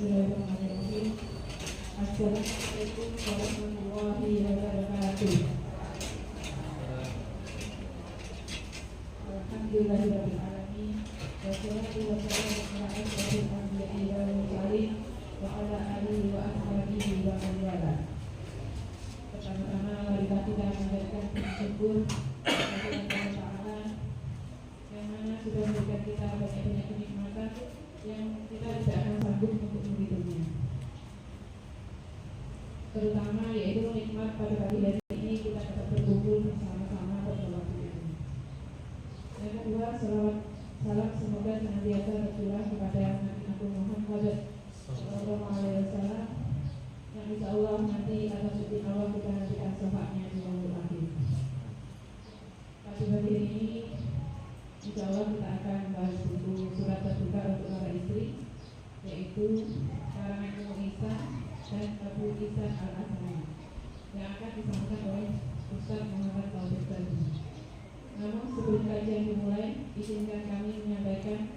Bismillahirrahmanirrahim. Assalamualaikum warahmatullahi wabarakatuh. Alhamdulillahirabbil alamin. Wassalatu wassalamu ala asyrofil anbiya'i wal mursalin wa ala alihi wa ashabihi wa man wala. Pertama-tama mari kita mengucapkan syukur kepada Allah Ta'ala yang mana sudah memberikan kita banyak-banyak kenikmatan yang kita tidak akan sanggup untuk menghitungnya. Terutama yaitu nikmat pada pagi hari ini kita dapat berkumpul bersama-sama pada waktu ini. Yang kedua, salam semoga senantiasa tercurah kepada Nabi Muhammad Sallallahu Alaihi Wasallam yang insya Allah nanti atas izin Allah kita nantikan syafaatnya di yaumul akhir. Pada pagi ini insya Allah kita akan bahas buku surat terbuka untuk para istri, yaitu karangan Ummu Ihsan dan Abu Ihsan Al-Asani yang akan disampaikan oleh Ustaz Muhammad Taufik Tadi. Namun sebelum kajian dimulai, izinkan kami menyampaikan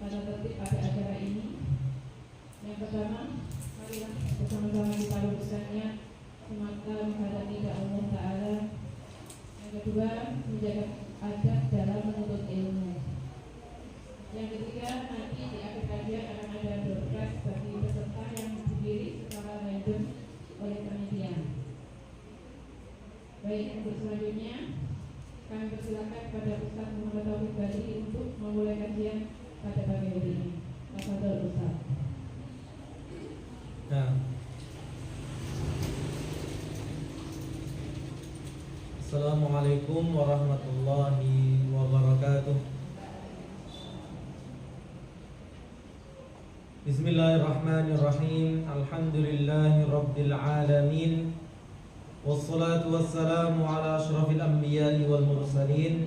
pada tertib pada acara ini. Yang pertama, marilah bersama-sama kita luruskannya semata menghadapi Allah Ta'ala. Yang kedua, menjaga adab dalam menuntut ilmu. Yang ketiga, nanti di akhir kajian akan ada broadcast bagi peserta yang dipilih secara random oleh panitia. Baik, untuk selanjutnya kami persilakan kepada Ustaz Muhammad Taufik Badi untuk memulai kajian pada pagi hari ini. Tafadhol Ustaz. Assalamualaikum warahmatullahi wabarakatuh. Bismillahirrahmanirrahim. Alhamdulillahi rabbil alamin. Wassalatu wassalamu ala asyrafil anbiya'i wal mursalin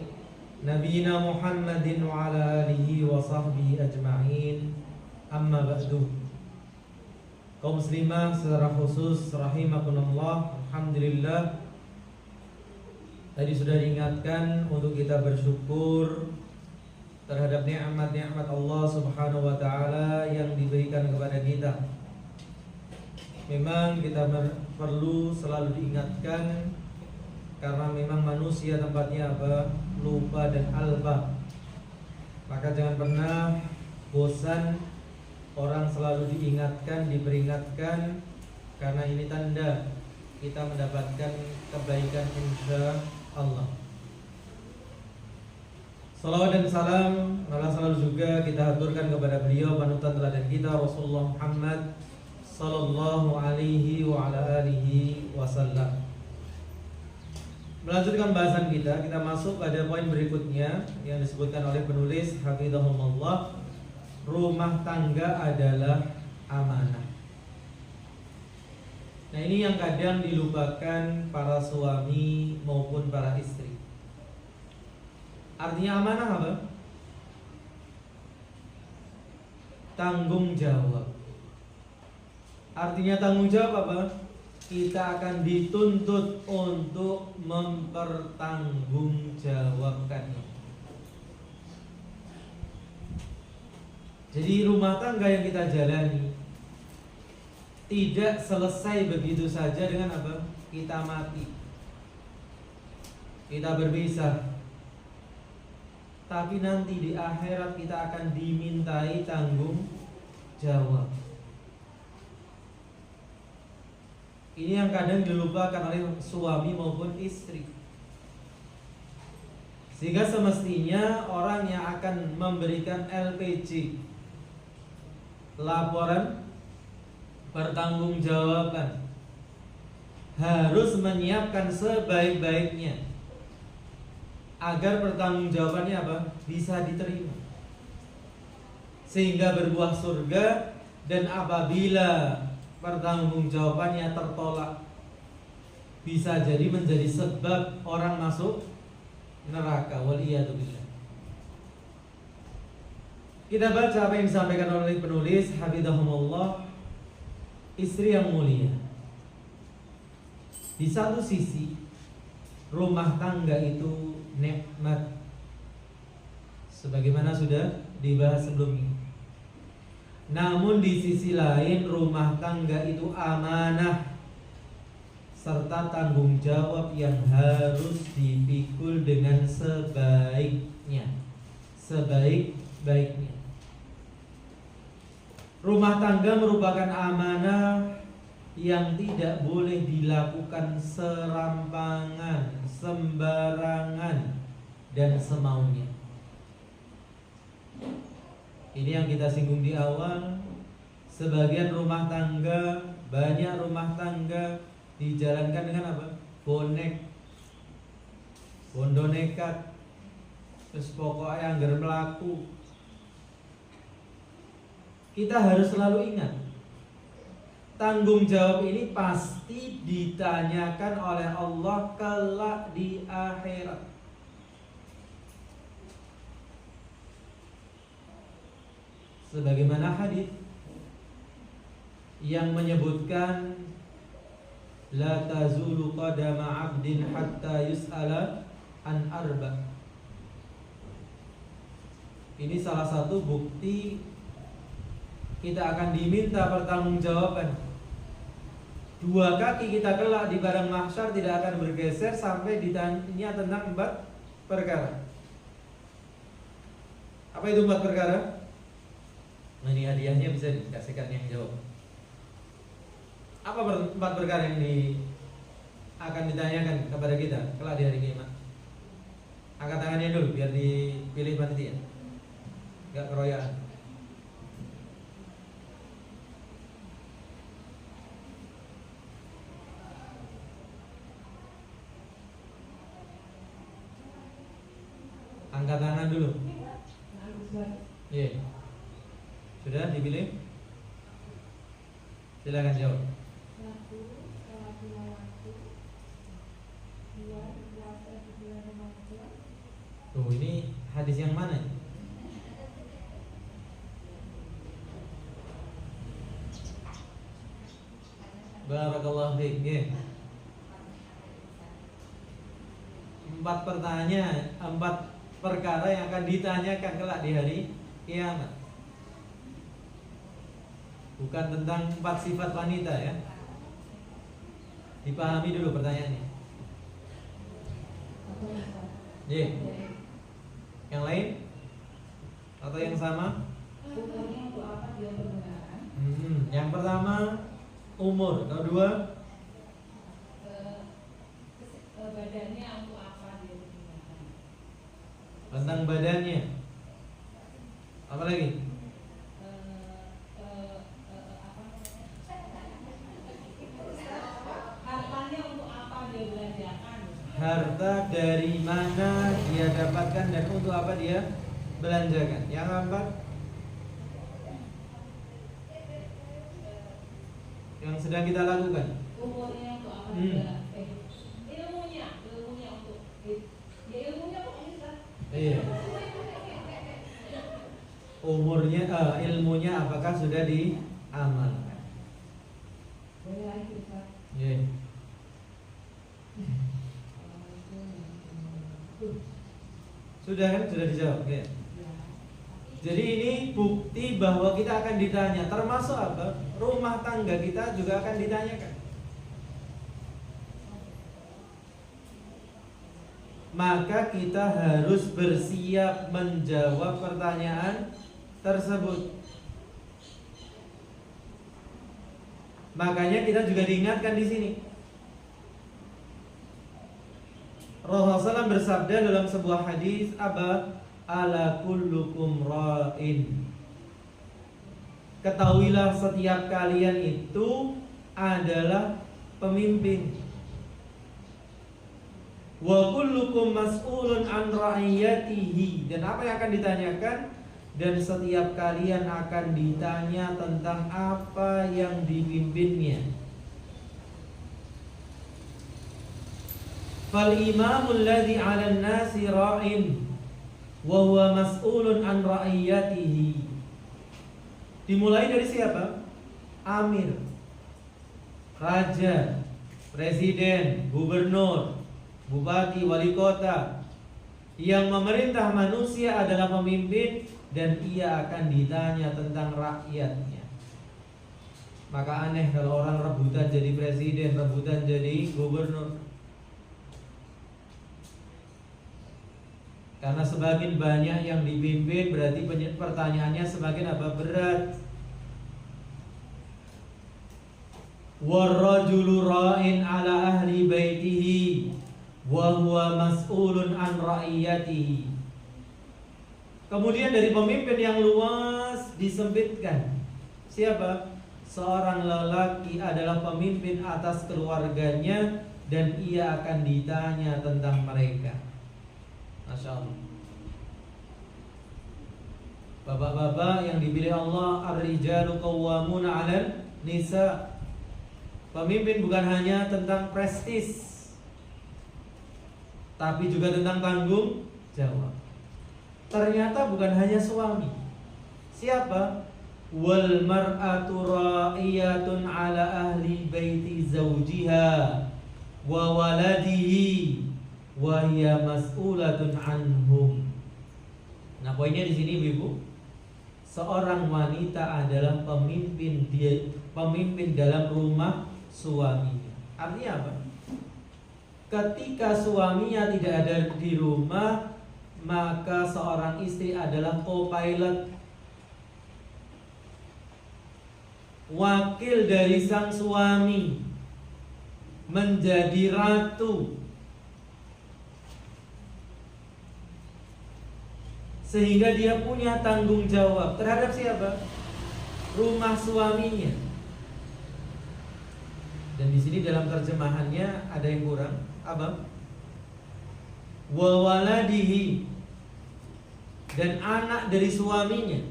Nabiyina Muhammadin wa ala alihi wa sahbihi ajma'in. Amma ba'du. Kaum muslimah secara khusus rahimakumullah, alhamdulillah, tadi sudah diingatkan untuk kita bersyukur terhadap nikmat-nikmat Allah Subhanahu wa taala yang diberikan kepada kita. Memang kita perlu selalu diingatkan karena memang manusia tempatnya apa? Lupa dan alpa. Maka jangan pernah bosan orang selalu diingatkan, diperingatkan, karena ini tanda kita mendapatkan kebaikan insya Allah. Salawat dan salam malah selalu juga kita haturkan kepada beliau panutan teladan kita Rasulullah Muhammad Sallallahu alaihi wa ala alihi wasallam. Melanjutkan bahasan kita masuk pada poin berikutnya yang disebutkan oleh penulis hafizahumullah, rumah tangga adalah amanah. Nah, ini yang kadang dilupakan para suami maupun para istri. Artinya amanah apa? Tanggung jawab. Artinya tanggung jawab apa? Kita akan dituntut untuk mempertanggungjawabkannya. Jadi rumah tangga yang kita jalani tidak selesai begitu saja dengan apa? Kita mati, kita berpisah. Tapi nanti di akhirat kita akan dimintai tanggung jawab. Ini yang kadang dilupakan oleh suami maupun istri. Sehingga semestinya orang yang akan memberikan LPG, laporan pertanggungjawaban, harus menyiapkan sebaik-baiknya agar pertanggungjawabannya apa? Bisa diterima, sehingga berbuah surga. Dan apabila pertanggungjawabannya tertolak, bisa jadi menjadi sebab orang masuk neraka. Waliyadzubillah. Kita baca apa yang disampaikan oleh penulis hafizahumullah. Istri yang mulia, di satu sisi rumah tangga itu nikmat, sebagaimana sudah dibahas sebelumnya. Namun di sisi lain rumah tangga itu amanah serta tanggung jawab yang harus dipikul dengan sebaiknya. Sebaik-baiknya. Rumah tangga merupakan amanah yang tidak boleh dilakukan serampangan, sembarangan, dan semaunya. Ini yang kita singgung di awal. Sebagian rumah tangga, banyak rumah tangga dijalankan dengan apa? Bondo nekat. Terus pokoknya anggar melaku. Kita harus selalu ingat, tanggung jawab ini pasti ditanyakan oleh Allah kelak di akhirat. Sebagaimana hadis yang menyebutkan la tazulu qadama 'abdin hatta yus'ala an arba. Ini salah satu bukti kita akan diminta pertanggungjawaban. Dua kaki kita kelak di padang mahsyar tidak akan bergeser sampai ditanya tentang 4 perkara. Apa itu 4 perkara? Nah, ini hadiahnya bisa dikasihkan yang jawab. Apa 4 perkara yang akan ditanyakan kepada kita kelak di hari kiamat? Angkat tangannya dulu biar dipilih panitia. Enggak keroyokan. Angkat tangan dulu. Iya. Sudah dipilih? Silakan jawab. 1. Sholat 5 waktu. 2. Puasa di bulan Ramadan. Tuh, ini hadis yang mana? Barakallahu fiik. Yeah. 4 pertanyaan, 4 perkara yang akan ditanyakan kelak di hari kiamat. Bukan tentang 4 sifat wanita ya. Dipahami dulu pertanyaannya. Yeah. Yang lain? Atau yang sama? Umurnya untuk apa dia bergunakan? Yang pertama umur, kedua badannya untuk apa dia bergunakan? tentang badannya. Apa lagi? Hartanya untuk apa dia belanjakan? Harta dari mana dia dapatkan dan untuk apa dia belanjakan. Yang keempat, yang sedang kita lakukan. Umurnya untuk apa dia? Ilmunya untuk ya ilmunya pokoknya. Iya. Umurnya, ilmunya apakah sudah diamalkan? Boleh lagi Ustaz. Iya. Sudah kan? Sudah dijawab ya. Jadi ini bukti bahwa kita akan ditanya. Termasuk apa? Rumah tangga kita juga akan ditanyakan. Maka kita harus bersiap menjawab pertanyaan tersebut. Makanya kita juga diingatkan di sini. Rasulullah SAW bersabda dalam sebuah hadis, ala kullukum ra'in. Ketahuilah setiap kalian itu adalah pemimpin. Wa kullukum mas'ulun an ra'iyatihi. Dan apa yang akan ditanyakan? Dan setiap kalian akan ditanya tentang apa yang dipimpinnya. Fal imamul ladzi 'alan nasi ra'in wa huwa mas'ulun an ra'iyatihi. Dimulai dari siapa? Amir, raja, presiden, gubernur, bupati, wali kota. Yang memerintah manusia adalah pemimpin, dan ia akan ditanya tentang rakyatnya. Maka aneh kalau orang rebutan jadi presiden, rebutan jadi gubernur. Karena semakin banyak yang dipimpin, berarti pertanyaannya semakin apa? Berat. Warrajulu ra'in ala ahli baitihi wa huwa mas'ulun an ra'iyatihi. Kemudian dari pemimpin yang luas disempitkan. Siapa? Seorang lelaki adalah pemimpin atas keluarganya, dan ia akan ditanya tentang mereka. Masya Allah. Bapak-bapak yang dipilih Allah, ar-rijalu qawwamuna 'alan nisa. Pemimpin bukan hanya tentang prestis, tapi juga tentang tanggung jawab. Ternyata bukan hanya suami. Siapa? Wal mar'atu ra'iyatun 'ala ahli baiti zawjiha wa waladihi wa hiya mas'ulatun anhum. Nah, poinnya di sini Ibu, seorang wanita adalah pemimpin dalam rumah suaminya. Artinya apa? Ketika suaminya tidak ada di rumah, maka seorang istri adalah co-pilot, wakil dari sang suami, menjadi ratu, sehingga dia punya tanggung jawab terhadap siapa? Rumah suaminya. Dan di sini dalam terjemahannya ada yang kurang. Apa? Wa waladihi, dan anak dari suaminya.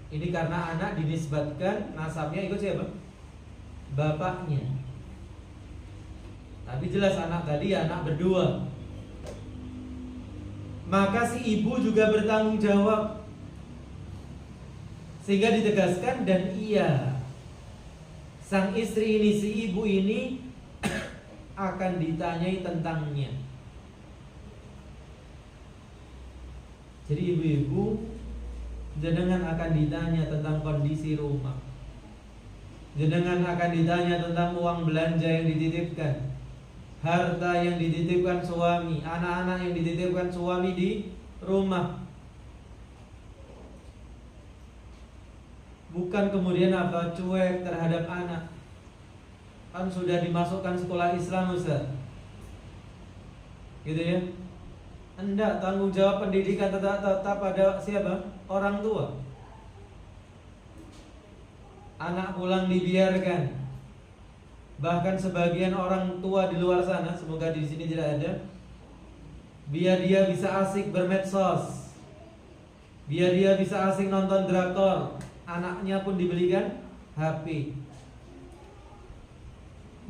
Ini karena anak dinisbatkan nasabnya ikut siapa? Bapaknya. Tapi jelas anak tadi anak berdua. Maka si ibu juga bertanggung jawab. Sehingga ditegaskan, dan ia, sang istri ini, si ibu ini akan ditanyai tentangnya. Jadi ibu-ibu, jenengan akan ditanya tentang kondisi rumah. Jenengan akan ditanya tentang uang belanja yang dititipkan, harta yang dititipkan suami, anak-anak yang dititipkan suami di rumah. Bukan kemudian apa? Cuek terhadap anak. Kan sudah dimasukkan sekolah Islam, Ustaz. Gitu ya. Hendak tanggung jawab pendidikan tetap pada siapa? Orang tua. Anak pulang dibiarkan. Bahkan sebagian orang tua di luar sana, semoga di sini tidak ada, biar dia bisa asik bermedsos, biar dia bisa asik nonton drakor, anaknya pun dibelikan HP,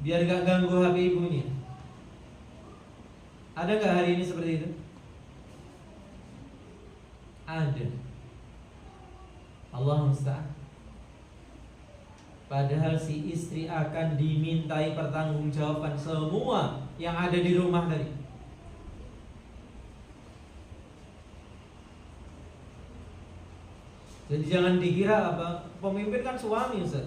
biar gak ganggu HP ibunya. Ada gak hari ini seperti itu? Ada. Allah musta'an. Padahal si istri akan dimintai pertanggungjawaban semua yang ada di rumah tadi. Jadi jangan dikira apa, pemimpin kan suami, Ustaz.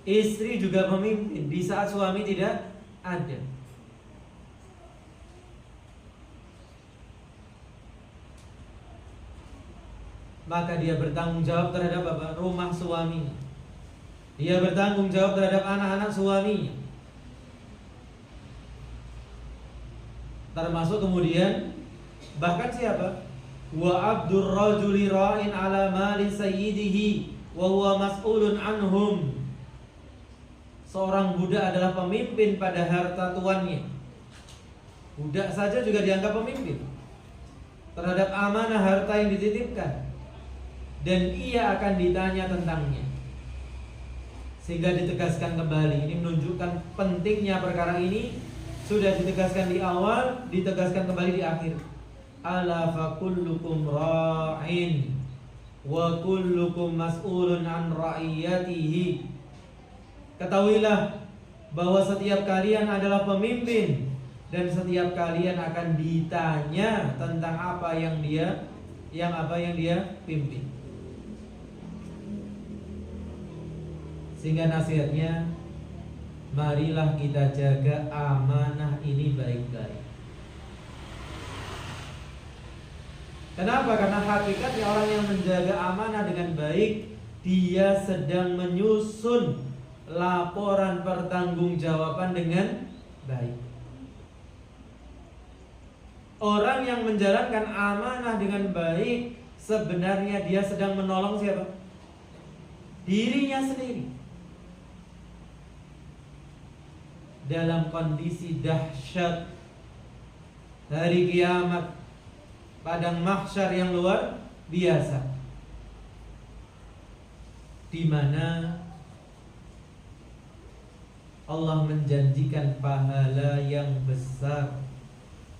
Istri juga pemimpin di saat suami tidak ada. Maka dia bertanggung jawab terhadap apa? Rumah suaminya. Dia bertanggung jawab terhadap anak-anak suaminya. Termasuk kemudian bahkan siapa? Wa abdur rajuli ra'in ala mali sayyidihi wa huwa mas'ulun anhum. Seorang budak adalah pemimpin pada harta tuannya. Budak saja juga dianggap pemimpin terhadap amanah harta yang dititipkan, dan ia akan ditanya tentangnya. Sehingga ditegaskan kembali. Ini menunjukkan pentingnya perkara ini. Sudah ditegaskan di awal, ditegaskan kembali di akhir. Ala fa kullukum ra'in wa kullukum mas'ulun an ra'iyatihi. Ketahuilah, bahwa setiap kalian adalah pemimpin dan setiap kalian akan ditanya tentang apa yang dia pimpin. Sehingga nasihatnya, marilah kita jaga amanah ini baik-baik. Kenapa? Karena hakikatnya orang yang menjaga amanah dengan baik, dia sedang menyusun laporan pertanggungjawaban dengan baik. Orang yang menjalankan amanah dengan baik, sebenarnya dia sedang menolong siapa? Dirinya sendiri. Dalam kondisi dahsyat hari kiamat, padang mahsyar yang luar biasa, di mana Allah menjanjikan pahala yang besar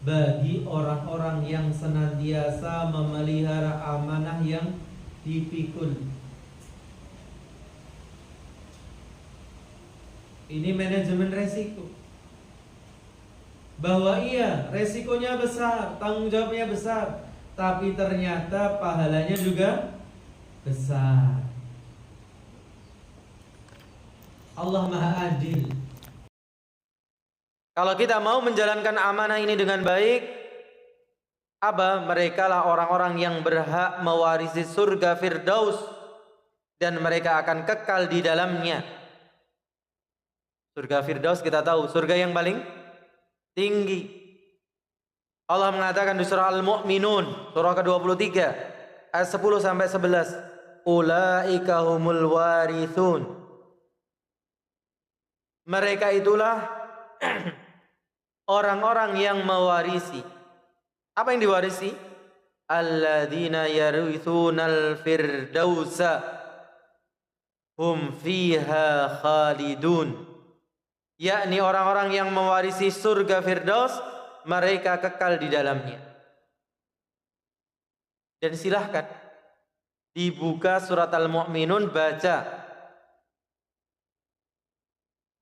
bagi orang-orang yang senantiasa memelihara amanah yang dipikul. Ini manajemen resiko. Bahwa iya, resikonya besar, tanggung jawabnya besar, tapi ternyata pahalanya juga besar. Allah Maha Adil. Kalau kita mau menjalankan amanah ini dengan baik, mereka lah orang-orang yang berhak mewarisi surga Firdaus dan mereka akan kekal di dalamnya. Surga Firdaus kita tahu, surga yang paling tinggi. Allah mengatakan di surah Al-Mu'minun, surah ke-23, ayat 10 sampai 11, ulaika humul warithun. Mereka itulah orang-orang yang mewarisi. Apa yang diwarisi? Alladzina yarithunal firdausa hum fiha khalidun. Yakni orang-orang yang mewarisi surga Firdaus, mereka kekal di dalamnya. Dan silahkan dibuka surat Al-Mu'minun, baca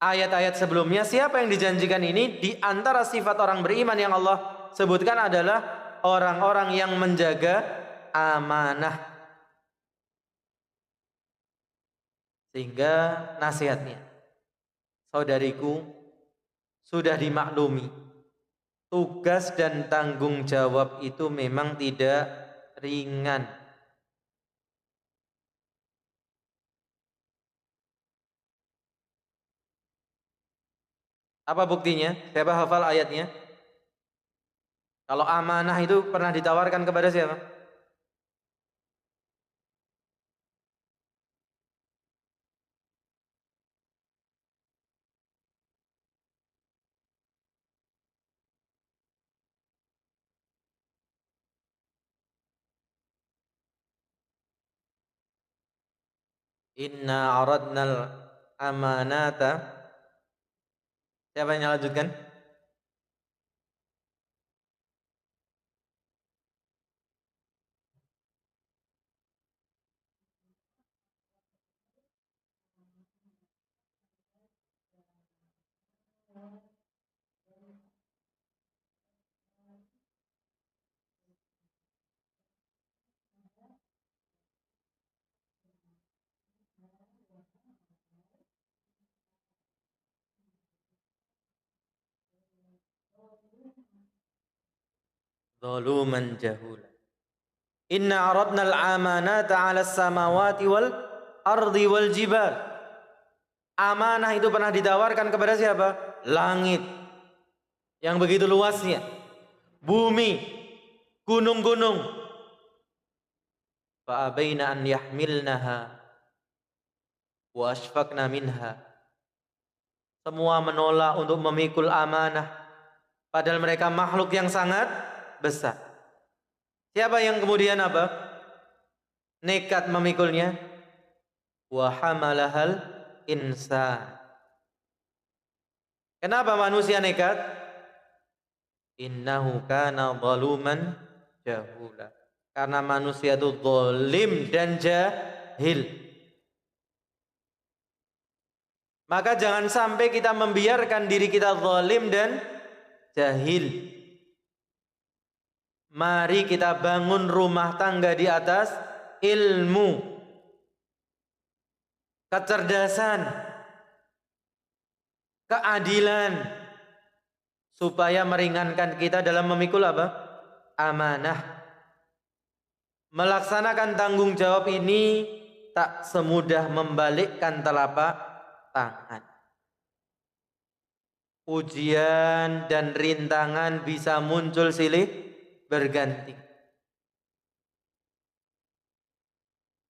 ayat-ayat sebelumnya. Siapa yang dijanjikan ini? Di antara sifat orang beriman yang Allah sebutkan adalah orang-orang yang menjaga amanah. Sehingga nasihatnya, saudariku, sudah dimaklumi, tugas dan tanggung jawab itu memang tidak ringan. Apa buktinya? Siapa hafal ayatnya? Kalau amanah itu pernah ditawarkan kepada siapa? Inna aradnal amanata. Siapa yang lanjutkan? Zaluman jahula. Inna aradnal amanata 'alas samawati wal ardi wal jibal. Amanah itu pernah ditawarkan kepada siapa? Langit yang begitu luasnya, bumi, gunung-gunung. Fa abaina an yahmilnaha wa ashfaqna minha. Semua menolak untuk memikul amanah, padahal mereka makhluk yang sangat besar. Siapa yang kemudian nekat memikulnya? Wa hamalahal insan. Kenapa manusia nekat? Innahu kana zaluman jahula. Karena manusia itu zalim dan jahil. Maka jangan sampai kita membiarkan diri kita zalim dan jahil. Mari kita bangun rumah tangga di atas ilmu, kecerdasan, keadilan, supaya meringankan kita dalam memikul apa? Amanah. Melaksanakan tanggung jawab ini tak semudah membalikkan telapak tangan. Ujian dan rintangan bisa muncul silih berganti.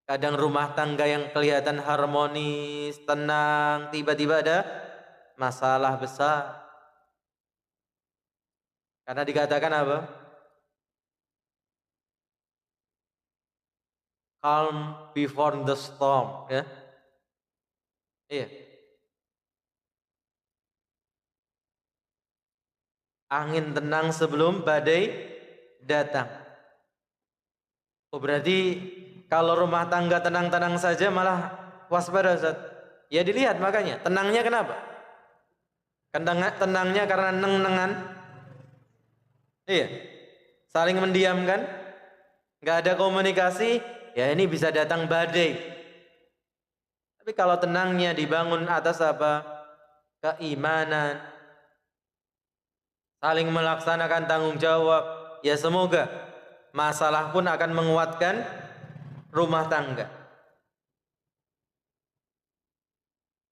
Kadang rumah tangga yang kelihatan harmonis, tenang, tiba-tiba ada masalah besar. Karena dikatakan apa? Calm before the storm, ya. Iya. Angin tenang sebelum badai datang. Oh, berarti kalau rumah tangga tenang-tenang saja malah waspada, Ustaz. Ya dilihat makanya, tenangnya kenapa? Tenangnya karena neng-nengan. Iya. Saling mendiamkan, nggak ada komunikasi, ya ini bisa datang badai. Tapi kalau tenangnya dibangun atas apa? Keimanan, saling melaksanakan tanggung jawab, ya semoga masalah pun akan menguatkan rumah tangga.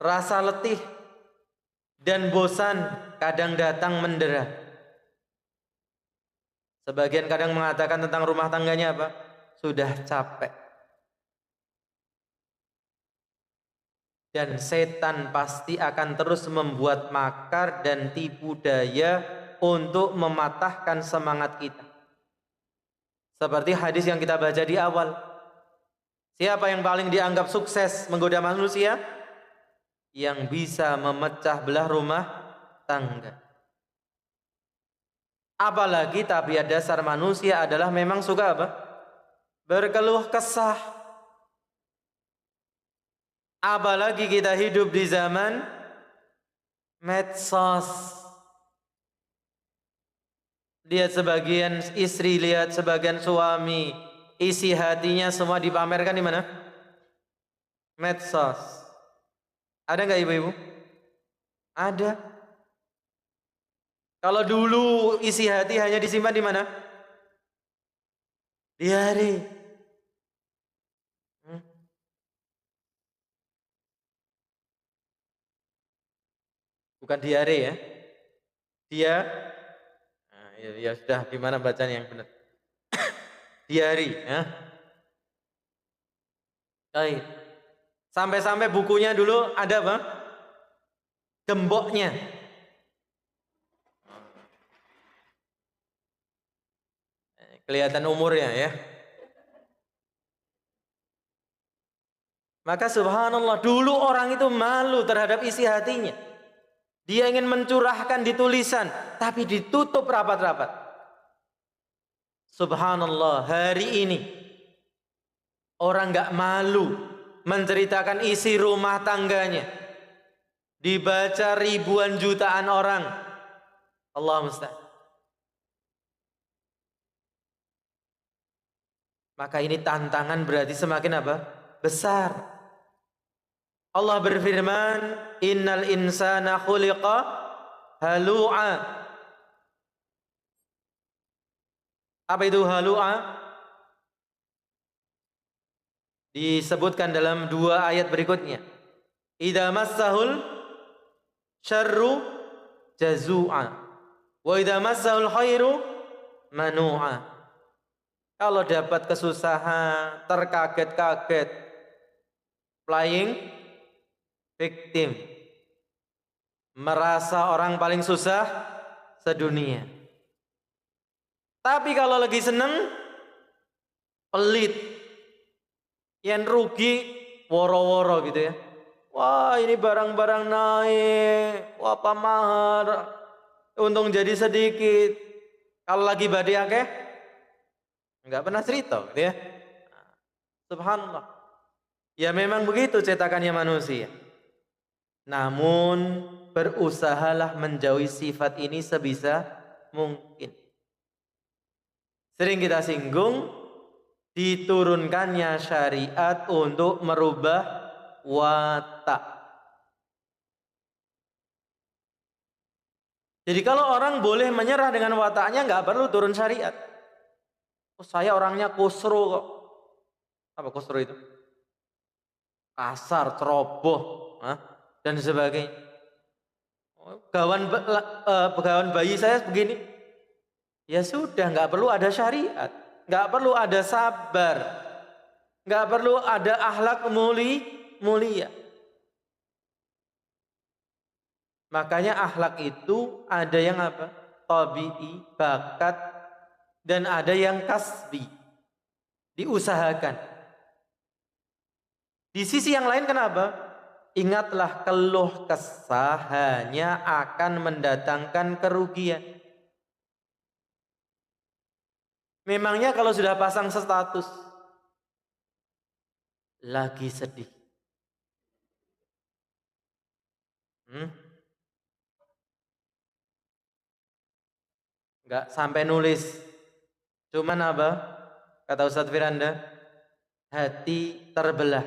Rasa letih dan bosan kadang datang mendera. Sebagian kadang mengatakan tentang rumah tangganya apa? Sudah capek. Dan setan pasti akan terus membuat makar dan tipu daya untuk mematahkan semangat kita. Seperti hadis yang kita baca di awal. Siapa yang paling dianggap sukses menggoda manusia? Yang bisa memecah belah rumah tangga. Apalagi tabiat dasar manusia adalah memang suka apa? Berkeluh kesah. Apalagi kita hidup di zaman medsos. Lihat sebagian istri, lihat sebagian suami, isi hatinya semua dipamerkan di mana? Medsos. Ada nggak ibu-ibu? Ada. Kalau dulu isi hati hanya disimpan di mana? Di hari. Bukan diare ya. Dia ya sudah, di mana bacanya yang benar? Diari, ya. Baik. Sampai-sampai bukunya dulu ada apa? Gemboknya. Kelihatan umurnya ya. Maka subhanallah, dulu orang itu malu terhadap isi hatinya. Dia ingin mencurahkan di tulisan, tapi ditutup rapat-rapat. Subhanallah, hari ini orang gak malu menceritakan isi rumah tangganya. Dibaca ribuan jutaan orang. Allah musta'an. Maka ini tantangan berarti semakin apa? Besar. Allah berfirman, innal insana khuliqa halu'a. Apa itu halu'a? Disebutkan dalam dua ayat berikutnya. Idza massahul syarru jazu'a wa idza massahul khairu manu'a. Kalau dapat kesusahan, terkaget-kaget, flying victim, merasa orang paling susah sedunia. Tapi kalau lagi seneng, pelit, yang rugi woro-woro gitu ya. Wah, ini barang-barang naik, wah apa mahal, untung jadi sedikit. Kalau lagi badai akeh, nggak pernah cerita gitu ya. Subhanallah. Ya memang begitu cetakannya manusia. Namun berusahalah menjauhi sifat ini sebisa mungkin. Sering kita singgung, diturunkannya syariat untuk merubah watak. Jadi kalau orang boleh menyerah dengan wataknya, nggak perlu turun syariat. Oh, saya orangnya kusro kok. Apa kusro itu? Kasar, ceroboh, dan sebagainya. Gawan bayi saya begini. Ya sudah, nggak perlu ada syariat, nggak perlu ada sabar, nggak perlu ada akhlak mulia. Makanya akhlak itu ada yang apa? Tabi'i, bakat, dan ada yang kasbi, diusahakan. Di sisi yang lain kenapa? Ingatlah, keluh kesah hanya akan mendatangkan kerugian. Memangnya kalau sudah pasang status, lagi sedih, nggak sampai nulis, cuman apa? Kata Ustadz Firanda, hati terbelah.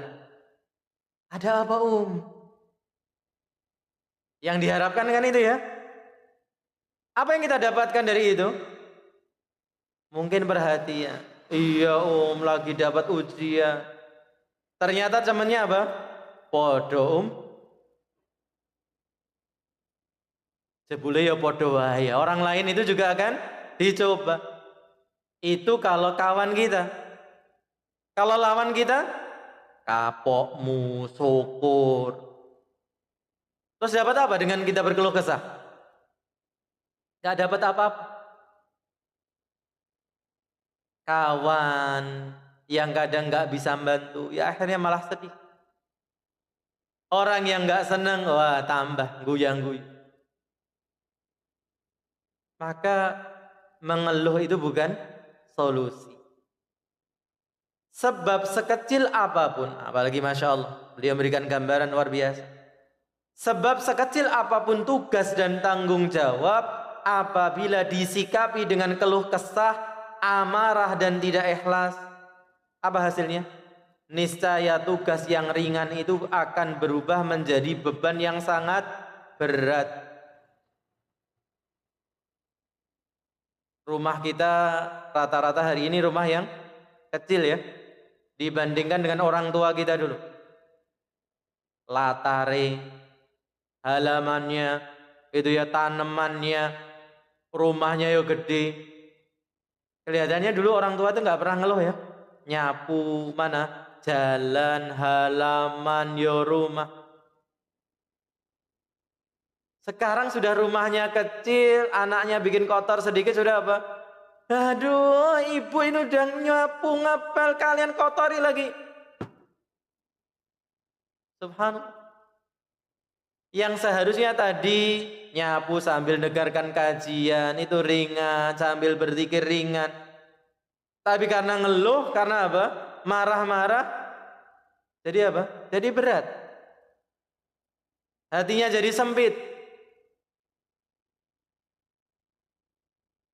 Ada apa Yang diharapkan kan itu ya. Apa yang kita dapatkan dari itu? Mungkin perhatian. Iya lagi dapat ujian. Ternyata temannya apa? Podo Jebule ya podo wae. Orang lain itu juga akan dicoba. Itu kalau kawan kita. Kalau lawan kita, kapokmu, syukur. Terus dapat apa dengan kita berkeluh kesah? Gak dapat apa-apa. Kawan yang kadang gak bisa membantu, ya akhirnya malah sedih. Orang yang gak senang, wah tambah guyang-guyang. Maka mengeluh itu bukan solusi. Sebab sekecil apapun, apalagi Masya Allah, beliau memberikan gambaran luar biasa. Sebab sekecil apapun tugas dan tanggung jawab, apabila disikapi dengan keluh kesah, amarah dan tidak ikhlas, apa hasilnya? Niscaya tugas yang ringan itu akan berubah menjadi beban yang sangat berat. Rumah kita rata-rata hari ini rumah yang kecil ya, dibandingkan dengan orang tua kita dulu. Latare, halamannya, itu ya tanamannya, rumahnya yo gede. Kelihatannya dulu orang tua itu nggak pernah ngeluh ya, nyapu mana, jalan, halaman, yo rumah. Sekarang sudah rumahnya kecil, anaknya bikin kotor sedikit sudah apa? Aduh, ibu ini udah nyapu, ngapel, kalian kotori lagi. Subhanallah. Yang seharusnya tadi nyapu sambil dengarkan kajian itu ringan, sambil berzikir ringan. Tapi karena ngeluh, karena apa? Marah-marah. Jadi apa? Jadi berat. Hatinya jadi sempit.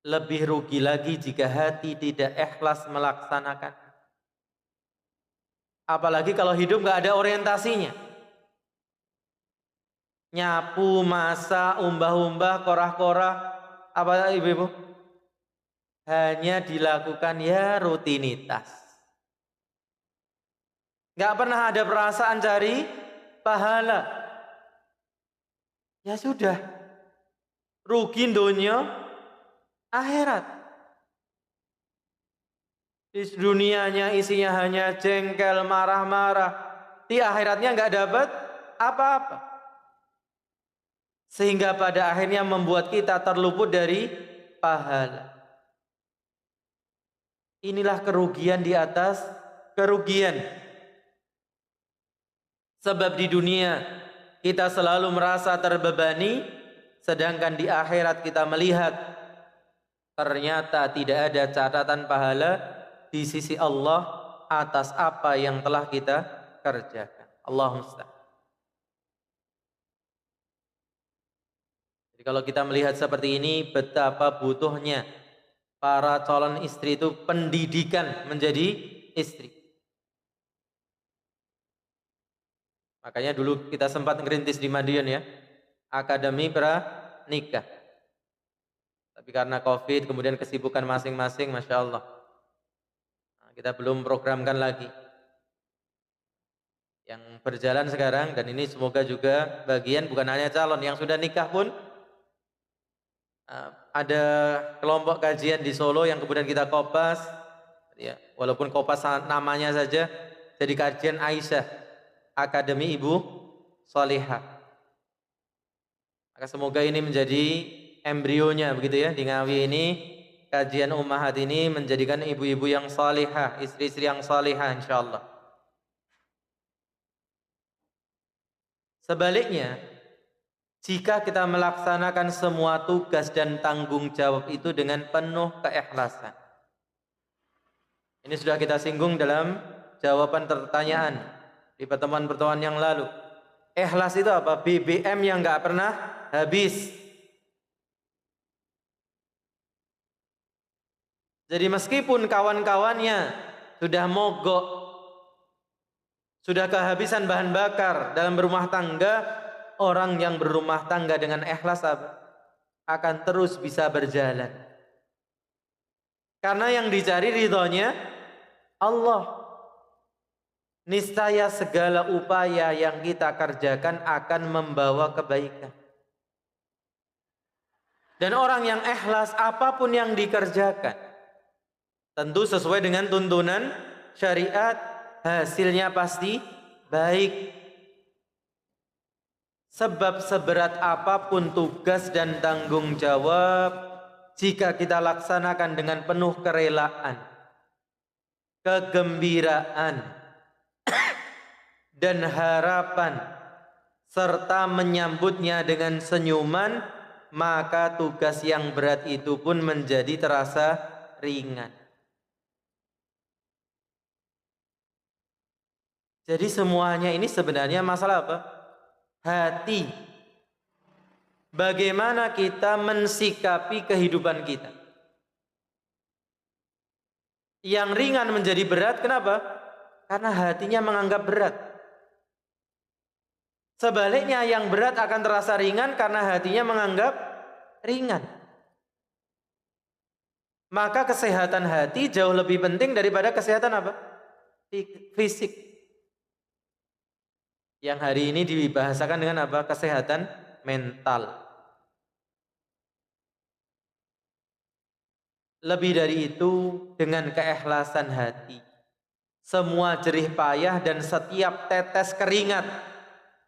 Lebih rugi lagi jika hati tidak ikhlas melaksanakan. Apalagi kalau hidup gak ada orientasinya. Nyapu, masak, umbah-umbah, korah-korah, apa ibu-ibu? Hanya dilakukan ya rutinitas. Gak pernah ada perasaan cari pahala. Ya sudah, rugi dunia, akhirat. Di dunianya isinya hanya jengkel, marah-marah. Di akhiratnya nggak dapat apa-apa. Sehingga pada akhirnya membuat kita terluput dari pahala. Inilah kerugian di atas kerugian. Sebab di dunia kita selalu merasa terbebani, sedangkan di akhirat kita melihat ternyata tidak ada catatan pahala di sisi Allah atas apa yang telah kita kerjakan. Allahumma Kalau kita melihat seperti ini, betapa butuhnya para calon istri itu pendidikan menjadi istri. Makanya dulu kita sempat ngerintis di Madiun ya, akademi pranikah. Tapi karena COVID, kemudian kesibukan masing-masing, Masya Allah, nah, kita belum programkan lagi. Yang berjalan sekarang, dan ini semoga juga bagian bukan hanya calon, yang sudah nikah pun, ada kelompok kajian di Solo yang kemudian kita kopas, ya, walaupun kopas namanya saja, jadi kajian Aisyah, Akademi Ibu Solihah. Maka semoga ini menjadi embrionya begitu ya, di Ngawi ini, kajian ummahat ini menjadikan ibu-ibu yang salihah, istri-istri yang salihah insyaallah. Sebaliknya, jika kita melaksanakan semua tugas dan tanggung jawab itu dengan penuh keikhlasan. Ini sudah kita singgung dalam jawaban pertanyaan di pertemuan-pertemuan yang lalu. Ikhlas itu apa? BBM yang nggak pernah habis. Jadi meskipun kawan-kawannya sudah mogok, sudah kehabisan bahan bakar dalam berumah tangga, orang yang berumah tangga dengan ikhlas akan terus bisa berjalan. Karena yang dicari ridhonya Allah. Niscaya segala upaya yang kita kerjakan akan membawa kebaikan. Dan orang yang ikhlas apapun yang dikerjakan, tentu sesuai dengan tuntunan syariat, hasilnya pasti baik. Sebab seberat apapun tugas dan tanggung jawab, jika kita laksanakan dengan penuh kerelaan, kegembiraan, dan harapan, serta menyambutnya dengan senyuman, maka tugas yang berat itu pun menjadi terasa ringan. Jadi semuanya ini sebenarnya masalah apa? Hati. Bagaimana kita mensikapi kehidupan kita. Yang ringan menjadi berat, kenapa? Karena hatinya menganggap berat. Sebaliknya yang berat akan terasa ringan karena hatinya menganggap ringan. Maka kesehatan hati jauh lebih penting daripada kesehatan apa? Fisik. Yang hari ini dibahasakan dengan apa? Kesehatan mental. Lebih dari itu, dengan keikhlasan hati, semua jerih payah dan setiap tetes keringat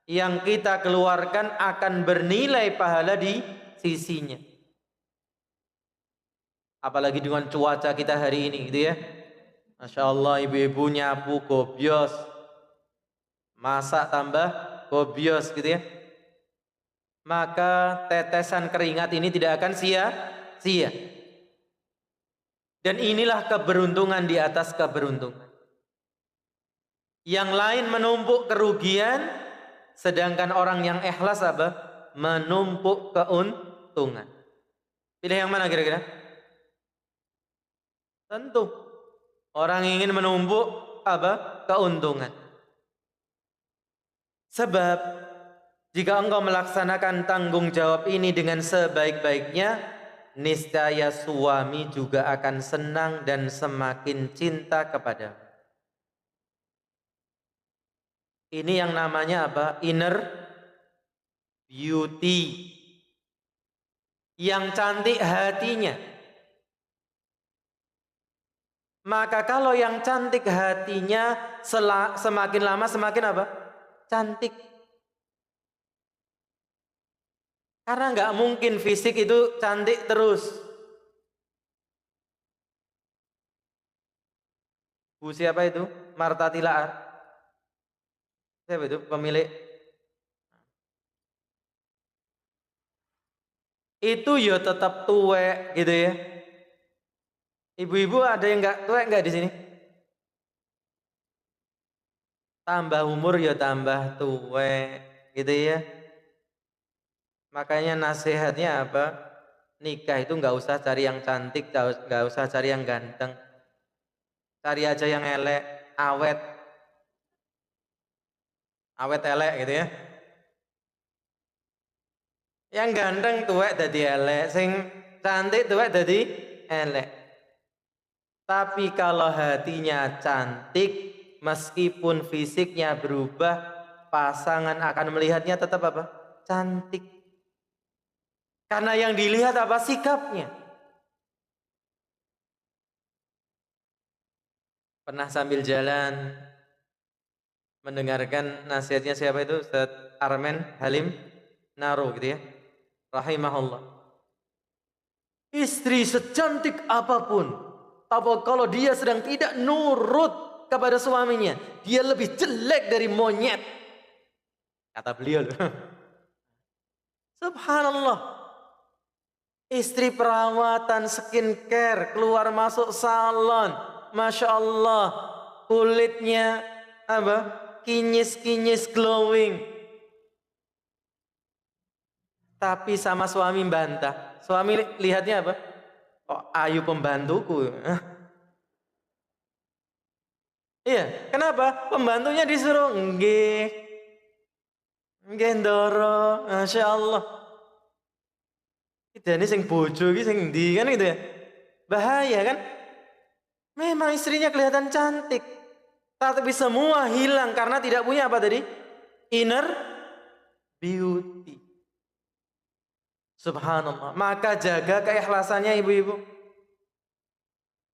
yang kita keluarkan akan bernilai pahala di sisinya. Apalagi dengan cuaca kita hari ini gitu ya. Masya Allah, ibu-ibu nyapu gobios, masak tambah gobios gitu ya. Maka tetesan keringat ini tidak akan sia-sia. Dan inilah keberuntungan di atas keberuntungan. Yang lain menumpuk kerugian, sedangkan orang yang ikhlas apa? Menumpuk keuntungan. Pilih yang mana kira-kira? Tentu orang ingin menumpuk apa? Keuntungan. Sebab jika engkau melaksanakan tanggung jawab ini dengan sebaik-baiknya, niscaya suami juga akan senang dan semakin cinta kepadamu. Ini yang namanya apa? Inner beauty. Yang cantik hatinya. Maka kalau yang cantik hatinya semakin lama semakin apa? Cantik. Karena nggak mungkin fisik itu cantik terus. Bu siapa itu? Marta Tilaar. Siapa itu pemilik? Itu ya tetap tuwek gitu ya. Ibu-ibu ada yang nggak tuwek nggak di sini? Tambah umur ya tambah tuwek gitu ya. Makanya nasihatnya apa? Nikah itu nggak usah cari yang cantik, nggak usah cari yang ganteng. Cari aja yang elek, awet. Awet elek gitu ya. Yang ganteng tuwek dadi elek, sing cantik tuwek dadi elek. Tapi kalau hatinya cantik, meskipun fisiknya berubah, pasangan akan melihatnya tetap apa? Cantik. Karena yang dilihat apa? Sikapnya. Pernah sambil jalan mendengarkan nasihatnya siapa itu? Ustaz Armen Halim Naro gitu ya. Rahimahullah. Istri secantik apapun, tapi kalau dia sedang tidak nurut kepada suaminya, dia lebih jelek dari monyet. Kata beliau loh. Subhanallah. Istri perawatan, skincare, keluar masuk salon, masya Allah, kulitnya apa? Kinyis-kinyis glowing. Tapi sama suami bantah. Suami lihatnya apa? Oh, ayu pembantuku. Iya, kenapa? Pembantunya disuruh nggih. Nggih ndoro, masya Allah. Ini sing bojo iki sing ndi kan gitu ya. Bahaya kan? Memang istrinya kelihatan cantik. Tapi semua hilang karena tidak punya apa tadi? Inner beauty. Subhanallah. Maka jaga keikhlasannya ibu-ibu.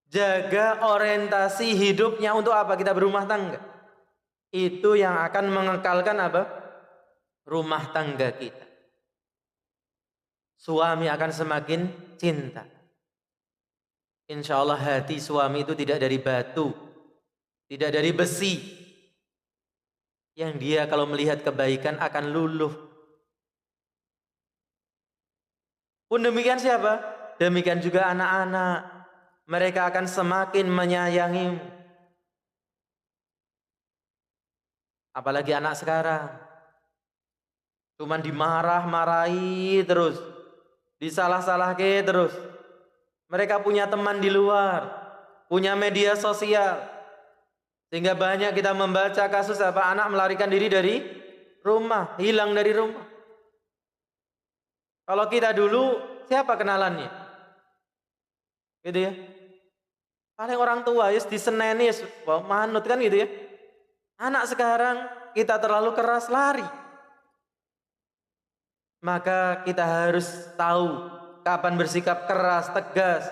Jaga orientasi hidupnya untuk apa? Kita berumah tangga. Itu yang akan mengekalkan apa? Rumah tangga kita. Suami akan semakin cinta. Insya Allah hati suami itu tidak dari batu, tidak dari besi. Yang dia kalau melihat kebaikan akan luluh. Pun demikian siapa? Demikian juga anak-anak. Mereka akan semakin menyayangimu. Apalagi anak sekarang. Cuman dimarah-marahi terus. Disalah-salahke terus. Mereka punya teman di luar, punya media sosial. Sehingga banyak kita membaca kasus apa? Anak melarikan diri dari rumah, hilang dari rumah. Kalau kita dulu, siapa kenalannya? Gitu ya. Paling orang tua, ya diseneni, manut kan gitu ya. Anak sekarang, kita terlalu keras lari. Maka kita harus tahu kapan bersikap keras, tegas.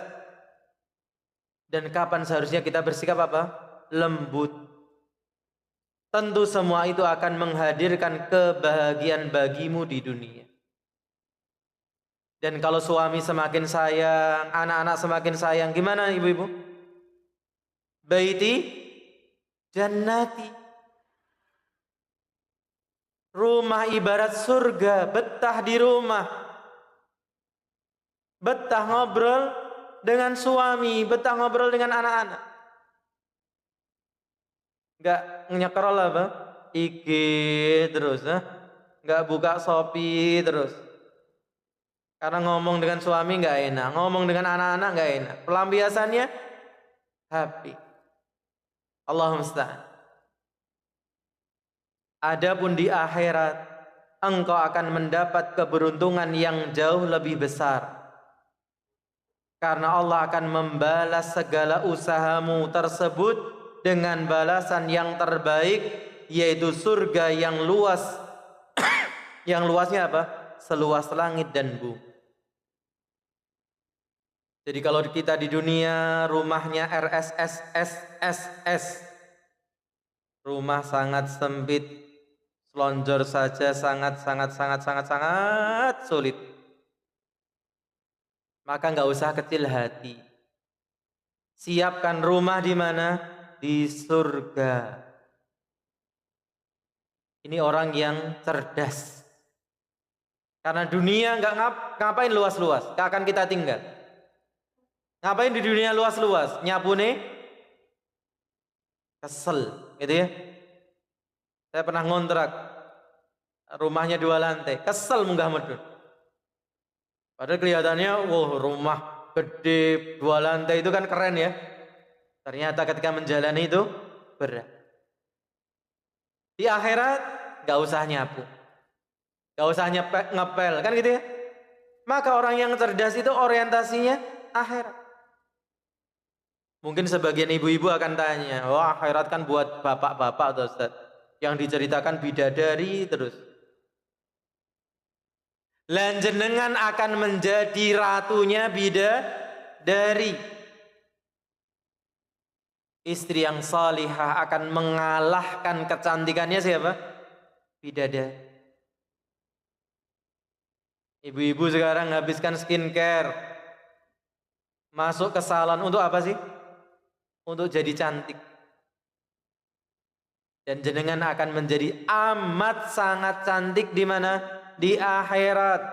Dan kapan seharusnya kita bersikap apa? Lembut. Tentu semua itu akan menghadirkan kebahagiaan bagimu di dunia. Dan kalau suami semakin sayang, anak-anak semakin sayang, gimana ibu-ibu? Baiti jannati. Rumah ibarat surga, betah di rumah. Betah ngobrol dengan suami, betah ngobrol dengan anak-anak. Enggak nyekrol apa? IG terus, enggak buka Shopee terus. Karena ngomong dengan suami enggak enak, ngomong dengan anak-anak enggak enak. Pelampiasannya happy. Allahumma musta'an. Adapun di akhirat, engkau akan mendapat keberuntungan yang jauh lebih besar. Karena Allah akan membalas segala usahamu tersebut dengan balasan yang terbaik, yaitu surga yang luas. Yang luasnya apa? Seluas langit dan bumi. Jadi kalau kita di dunia rumahnya RSSSSS, rumah sangat sempit, selonjor saja sangat sulit. Maka nggak usah kecil hati. Siapkan rumah di mana? Di surga. Ini orang yang cerdas. Karena dunia nggak ngapain luas-luas, nggak akan kita tinggal. Ngapain di dunia luas-luas? Nyapune kesel, gitu ya. Saya pernah ngontrak, rumahnya 2 lantai, kesel munggah medun. Padahal kelihatannya, wah rumah gede 2 lantai itu kan keren ya. Ternyata ketika menjalani itu berat. Di akhirat gak usah nyapu, gak usah ngepel, kan gitu ya. Maka orang yang cerdas itu orientasinya akhirat. Mungkin sebagian ibu-ibu akan tanya, wah akhirat kan buat bapak-bapak atau Ustaz, yang diceritakan bidadari terus. Lanjenengan akan menjadi ratunya bidadari. Istri yang salihah akan mengalahkan kecantikannya siapa? Bidadari. Ibu-ibu sekarang habiskan skincare, masuk ke salon untuk apa sih? Untuk jadi cantik. Dan jenengan akan menjadi amat sangat cantik di mana? Di akhirat.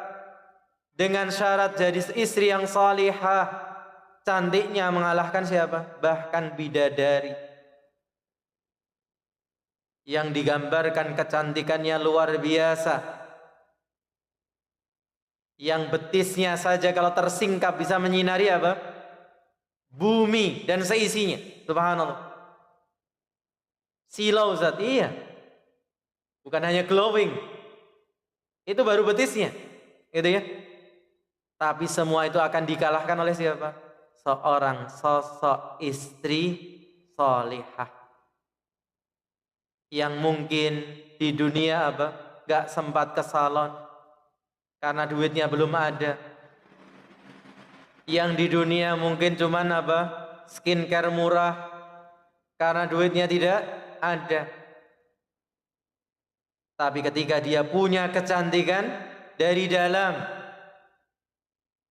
Dengan syarat jadi istri yang salihah. Cantiknya mengalahkan siapa? Bahkan bidadari. Yang digambarkan kecantikannya luar biasa. Yang betisnya saja kalau tersingkap bisa menyinari apa? Bumi dan seisinya. Subhanallah. Silau Ustaz, iya. Bukan hanya glowing. Itu baru betisnya. Gitu ya. Tapi semua itu akan dikalahkan oleh siapa? Seorang sosok istri solihah. Yang mungkin di dunia apa? Gak sempat ke salon. Karena duitnya belum ada. Yang di dunia mungkin cuman apa? Skincare murah. Karena duitnya tidak ada. Tapi ketika dia punya kecantikan dari dalam,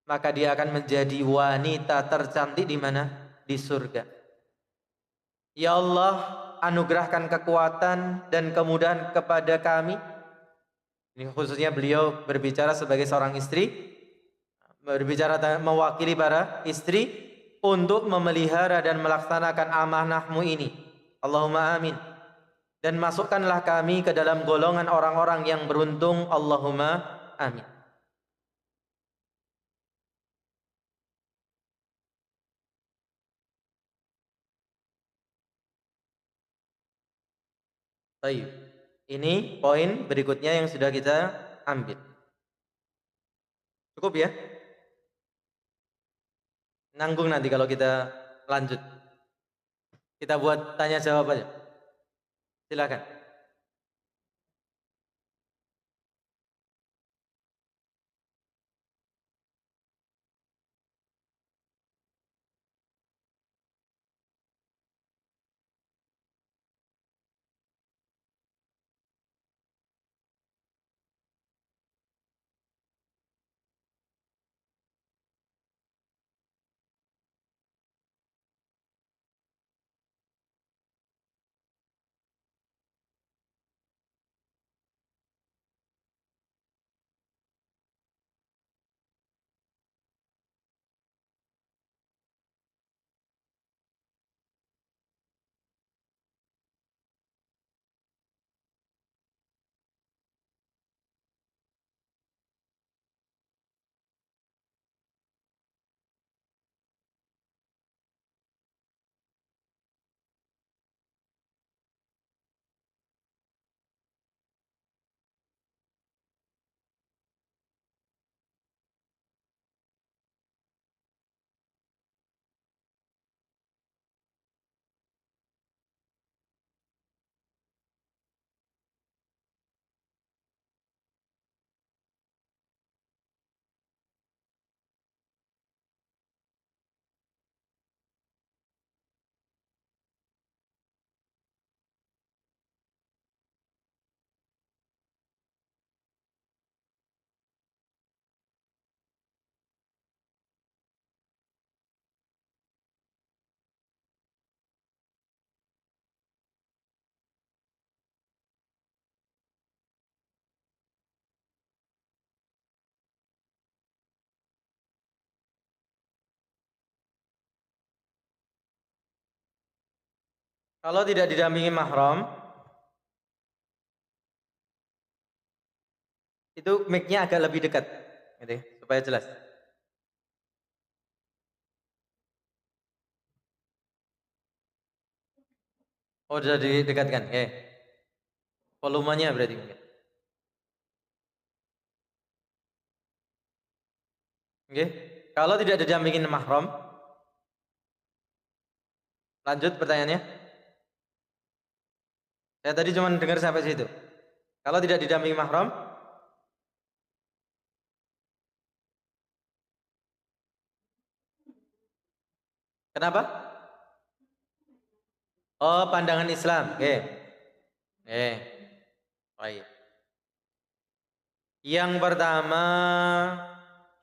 maka dia akan menjadi wanita tercantik di mana? Di surga. Ya Allah, anugerahkan kekuatan dan kemudahan kepada kami. Ini khususnya beliau berbicara sebagai seorang istri, berbicara mewakili para istri untuk memelihara dan melaksanakan amanahmu ini. Allahumma amin. Dan masukkanlah kami ke dalam golongan orang-orang yang beruntung. Allahumma amin. Baik. Ini poin berikutnya yang sudah kita ambil. Cukup ya? Nanggung nanti kalau kita lanjut. Kita buat tanya jawab aja. Silakan. Kalau tidak didampingi mahram, itu mic-nya agak lebih dekat, gitu ya, supaya jelas. Oh, sudah didekatkan. Oke. Volumenya berarti mungkin. Oke. Kalau tidak didampingin mahram, lanjut pertanyaannya. Saya tadi cuma dengar sampai situ. Kalau tidak didampingi mahram, kenapa? Oh, pandangan Islam. Oke. Oke. Baik. Yang pertama,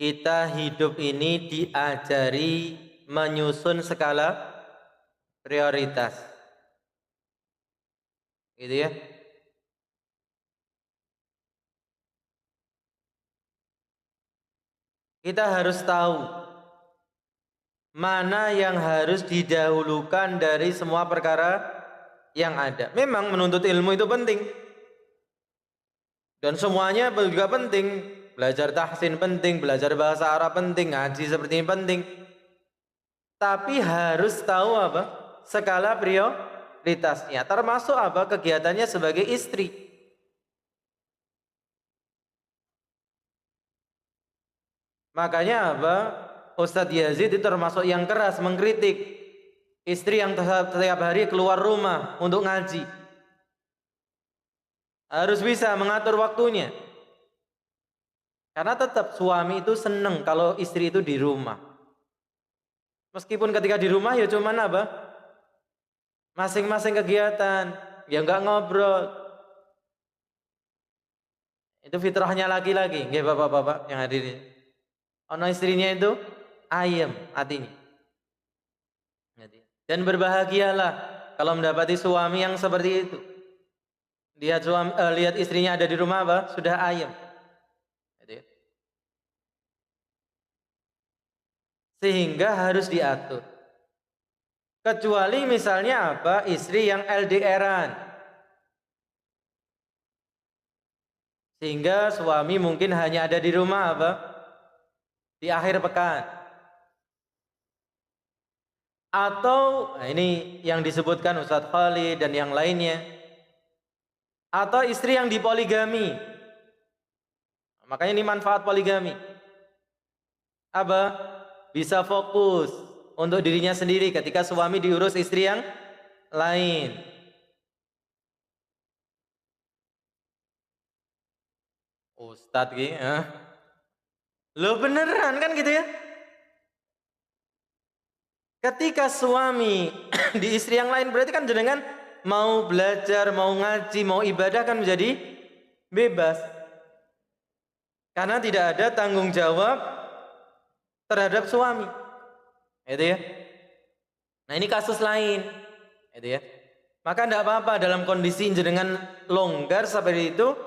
kita hidup ini diajari menyusun skala prioritas. Gitu ya. Kita harus tahu mana yang harus didahulukan dari semua perkara yang ada. Memang menuntut ilmu itu penting. Dan semuanya juga penting. Belajar tahsin penting, belajar bahasa Arab penting, ngaji seperti ini penting. Tapi harus tahu apa? Skala prioritasnya. Termasuk apa? Kegiatannya sebagai istri. Makanya apa? Ustadz Yazid itu termasuk yang keras mengkritik istri yang setiap hari keluar rumah untuk ngaji. Harus bisa mengatur waktunya. Karena tetap suami itu seneng kalau istri itu di rumah. Meskipun ketika di rumah ya cuman apa? Masing-masing kegiatan, ya enggak ngobrol. Itu fitrahnya laki-laki, nggih bapak-bapak yang hadirin. Ono istrinya itu ayem hatinya. Dan berbahagialah kalau mendapati suami yang seperti itu. Lihat istrinya ada di rumah apa? Sudah ayem. Sehingga harus diatur. Kecuali misalnya apa? Istri yang LDRan. Sehingga suami mungkin hanya ada di rumah apa? Di akhir pekan. Atau ini yang disebutkan Ustadz Khalid dan yang lainnya. Atau istri yang dipoligami. Makanya ini manfaat poligami. Apa? Bisa fokus untuk dirinya sendiri ketika suami diurus istri yang lain. Ustadz gitu, lo beneran kan gitu ya? Ketika suami di istri yang lain berarti kan jenengan mau belajar, mau ngaji, mau ibadah kan menjadi bebas. Karena tidak ada tanggung jawab terhadap suami. Itu ya. Nah, ini kasus lain. Itu ya. Maka tidak apa-apa dalam kondisi jenengan longgar seperti itu,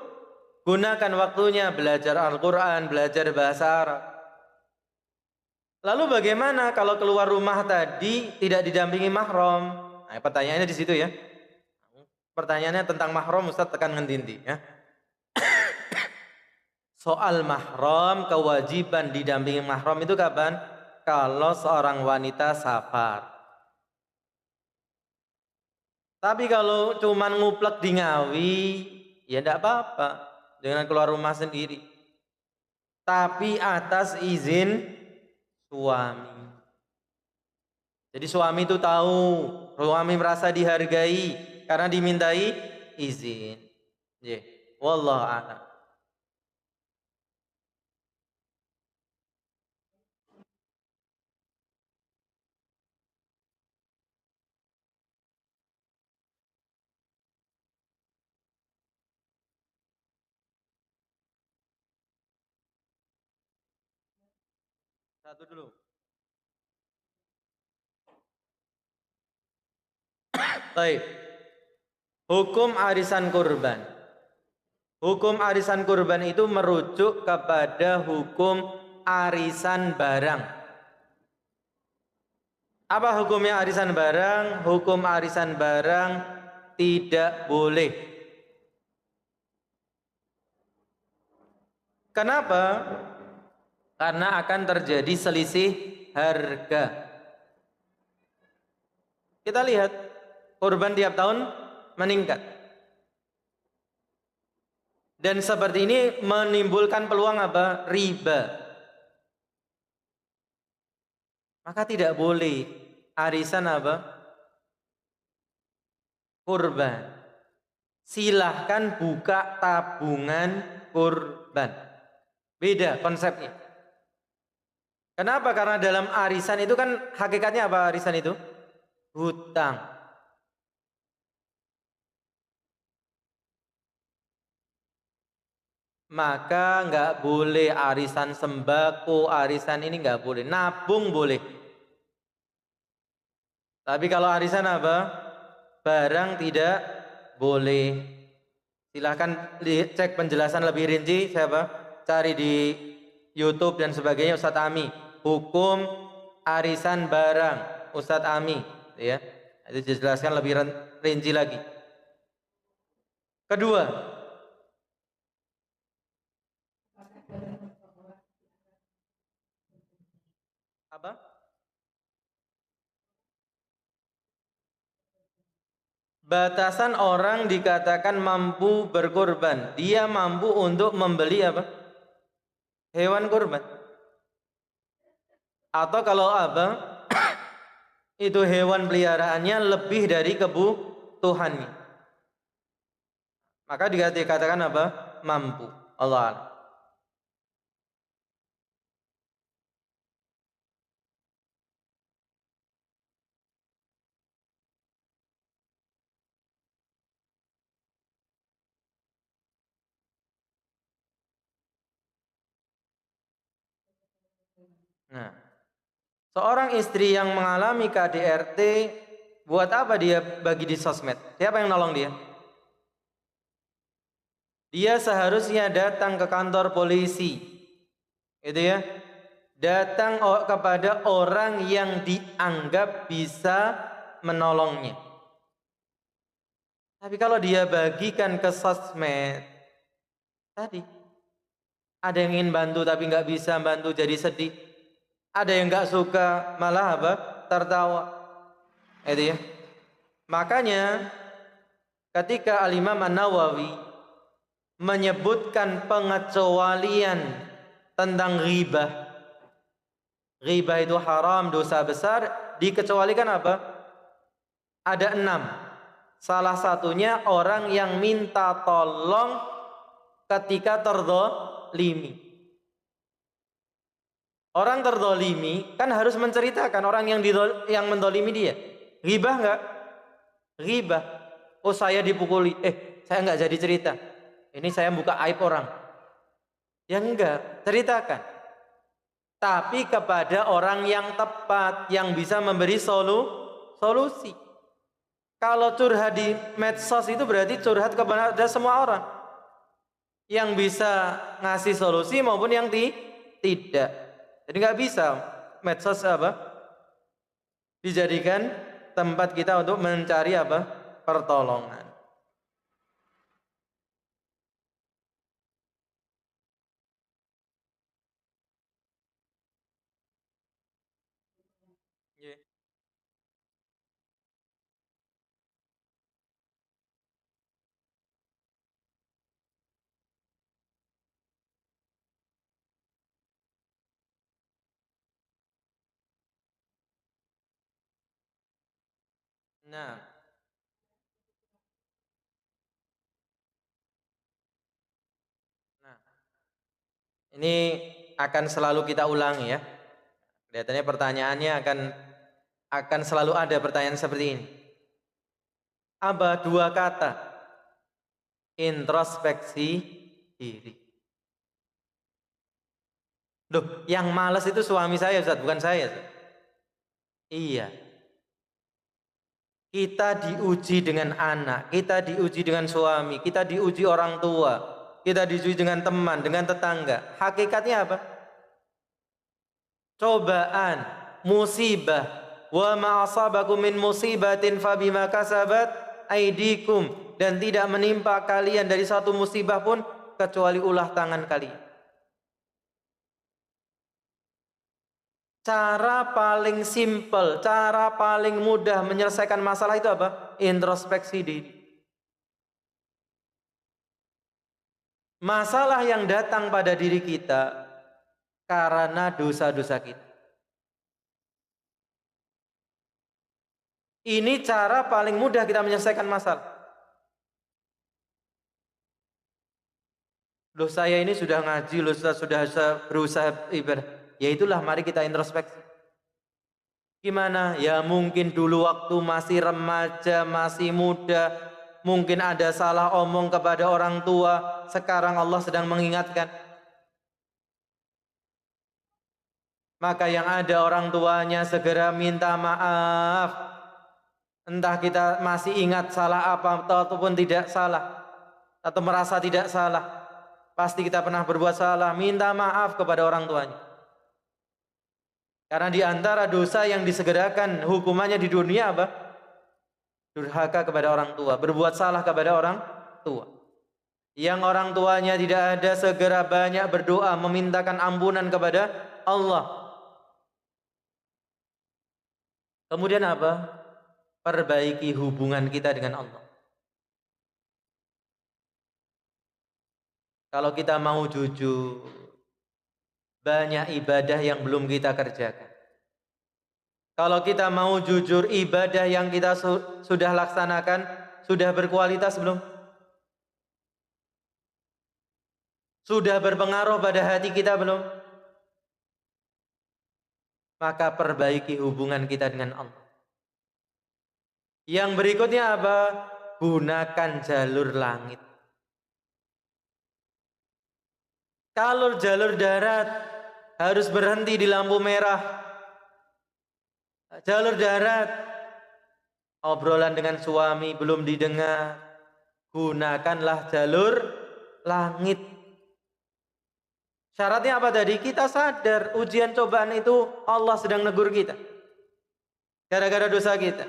gunakan waktunya belajar Al-Qur'an, belajar bahasa Arab. Lalu bagaimana kalau keluar rumah tadi tidak didampingi mahram? Nah, pertanyaannya di situ ya. Pertanyaannya tentang mahram, Ustaz tekan ngendi ya. Soal mahram, kewajiban didampingi mahram itu kapan? Kalau seorang wanita safar. Tapi kalau cuman nguplek di Ngawi, ya tidak apa-apa dengan keluar rumah sendiri. Tapi atas izin suami. Jadi suami itu tahu, suami merasa dihargai karena dimintai izin. Ya, wallahu a'lam. Satu dulu. Baik. Hukum arisan kurban. Hukum arisan kurban itu merujuk kepada hukum arisan barang. Apa hukumnya arisan barang? Hukum arisan barang tidak boleh. Kenapa? karena akan terjadi selisih harga. Kita lihat kurban tiap tahun meningkat. Dan seperti ini menimbulkan peluang apa? Riba. Maka tidak boleh arisan apa? Kurban. Silahkan buka tabungan kurban. Beda konsepnya. Kenapa? Karena dalam arisan itu kan hakikatnya apa arisan itu? Hutang. Maka nggak boleh arisan sembako, arisan ini nggak boleh. Nabung boleh. Tapi kalau arisan apa? Barang tidak boleh. Silahkan cek penjelasan lebih rinci. Siapa? Cari di YouTube dan sebagainya. Ustadz Ami. Hukum arisan barang. Ustadz Ami. Ya, itu dijelaskan lebih rinci lagi. Kedua. Apa? Batasan orang dikatakan mampu berkorban. Dia mampu untuk membeli apa? Hewan kurban. Atau kalau apa? Itu hewan peliharaannya lebih dari kebutuhannya. Maka dikatakan apa? Mampu. Allah Allah. Nah, seorang istri yang mengalami KDRT, buat apa dia bagi di sosmed? Siapa yang nolong dia? Dia seharusnya datang ke kantor polisi, gitu ya. Datang kepada orang yang dianggap bisa menolongnya. Tapi kalau dia bagikan ke sosmed, tadi ada yang ingin bantu tapi nggak bisa bantu jadi sedih. Ada yang nggak suka malah apa? Tertawa. Itu ya. Makanya ketika Al-Imam An-Nawawi menyebutkan pengecualian tentang ghibah. Ghibah itu haram, dosa besar, dikecualikan apa? Ada 6. Salah satunya orang yang minta tolong ketika terdolimi. Orang terdolimi kan harus menceritakan orang yang mendolimi dia. Ghibah enggak? Ghibah. Oh saya dipukuli. Saya enggak jadi cerita. Ini saya buka aib orang. Ya enggak, ceritakan. Tapi kepada orang yang tepat, yang bisa memberi solusi. Kalau curhat di medsos itu berarti curhat kepada semua orang. Yang bisa ngasih solusi maupun yang tidak. Jadi nggak bisa medsos apa dijadikan tempat kita untuk mencari apa pertolongan. Yeah. Nah, ini akan selalu kita ulangi ya. Kelihatannya pertanyaannya akan selalu ada pertanyaan seperti ini. Apa 2 kata? Introspeksi diri. Loh, yang malas itu suami saya Ustaz, bukan saya Ustaz. Iya. Kita diuji dengan anak, kita diuji dengan suami, kita diuji orang tua, kita diuji dengan teman, dengan tetangga. Hakikatnya apa? Cobaan, musibah. Wa ma asabakum min musibatin fabima kasabat aidikum, dan tidak menimpa kalian dari satu musibah pun kecuali ulah tangan kalian. Cara paling simpel, cara paling mudah menyelesaikan masalah itu apa? Introspeksi diri. Masalah yang datang pada diri kita karena dosa-dosa kita. Ini cara paling mudah kita menyelesaikan masalah. Loh, saya ini sudah ngaji, loh, sudah berusaha ibadah. Ya itulah, mari kita introspeksi. Gimana? Ya mungkin dulu waktu masih remaja, masih muda, mungkin ada salah omong kepada orang tua. Sekarang Allah sedang mengingatkan. Maka yang ada orang tuanya segera minta maaf. Entah kita masih ingat salah apa ataupun tidak salah, atau merasa tidak salah. Pasti kita pernah berbuat salah, minta maaf kepada orang tuanya. Karena di antara dosa yang disegerakan hukumannya di dunia apa? Durhaka kepada orang tua, berbuat salah kepada orang tua. Yang orang tuanya tidak ada, segera banyak berdoa memintakan ampunan kepada Allah. Kemudian apa? Perbaiki hubungan kita dengan Allah. Kalau kita mau jujur, banyak ibadah yang belum kita kerjakan. Kalau kita mau jujur, ibadah yang kita sudah laksanakan sudah berkualitas belum? Sudah berpengaruh pada hati kita belum? Maka perbaiki hubungan kita dengan Allah. Yang berikutnya apa? Gunakan jalur langit. Kalau jalur darat harus berhenti di lampu merah. Jalur darat, obrolan dengan suami belum didengar, gunakanlah jalur langit. Syaratnya apa tadi? Kita sadar ujian cobaan itu Allah sedang negur kita gara-gara dosa kita,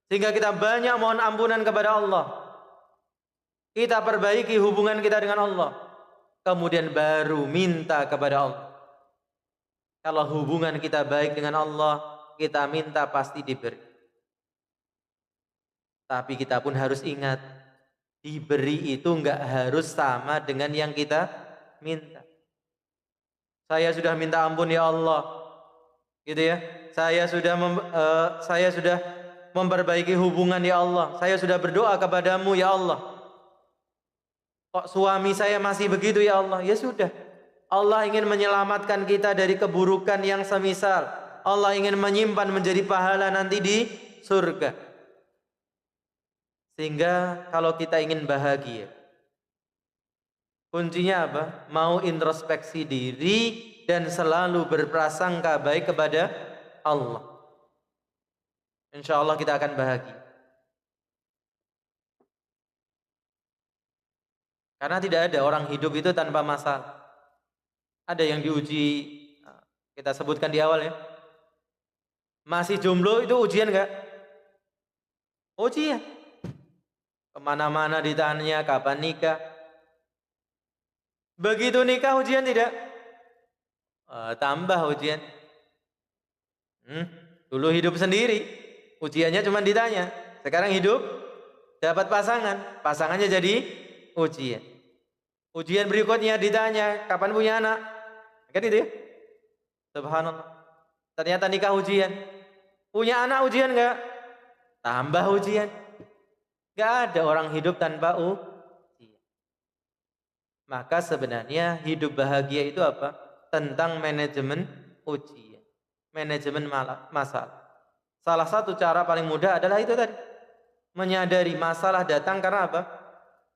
sehingga kita banyak mohon ampunan kepada Allah. Kita perbaiki hubungan kita dengan Allah, kemudian baru minta kepada Allah. Kalau hubungan kita baik dengan Allah, kita minta pasti diberi. Tapi kita pun harus ingat, diberi itu enggak harus sama dengan yang kita minta. Saya sudah minta ampun ya Allah, gitu ya. Saya sudah memperbaiki hubungan ya Allah. Saya sudah berdoa kepadamu ya Allah. Kok suami saya masih begitu ya Allah? Ya sudah. Allah ingin menyelamatkan kita dari keburukan yang semisal. Allah ingin menyimpan menjadi pahala nanti di surga. Sehingga kalau kita ingin bahagia, kuncinya apa? Mau introspeksi diri dan selalu berprasangka baik kepada Allah. Insya Allah kita akan bahagia. Karena tidak ada orang hidup itu tanpa masalah. Ada yang diuji, kita sebutkan di awal ya. Masih jomblo itu ujian enggak? Ujian. Kemana-mana ditanya kapan nikah. Begitu nikah ujian tidak? Tambah ujian. Dulu hidup sendiri, ujiannya cuma ditanya. Sekarang hidup, dapat pasangan, pasangannya jadi ujian. Ujian berikutnya ditanya, kapan punya anak? Kan itu ya? Subhanallah. Ternyata nikah ujian. Punya anak ujian enggak? Tambah ujian. Enggak ada orang hidup tanpa ujian. Maka sebenarnya hidup bahagia itu apa? Tentang manajemen ujian. Manajemen masalah. Salah satu cara paling mudah adalah itu tadi. Menyadari masalah datang karena apa?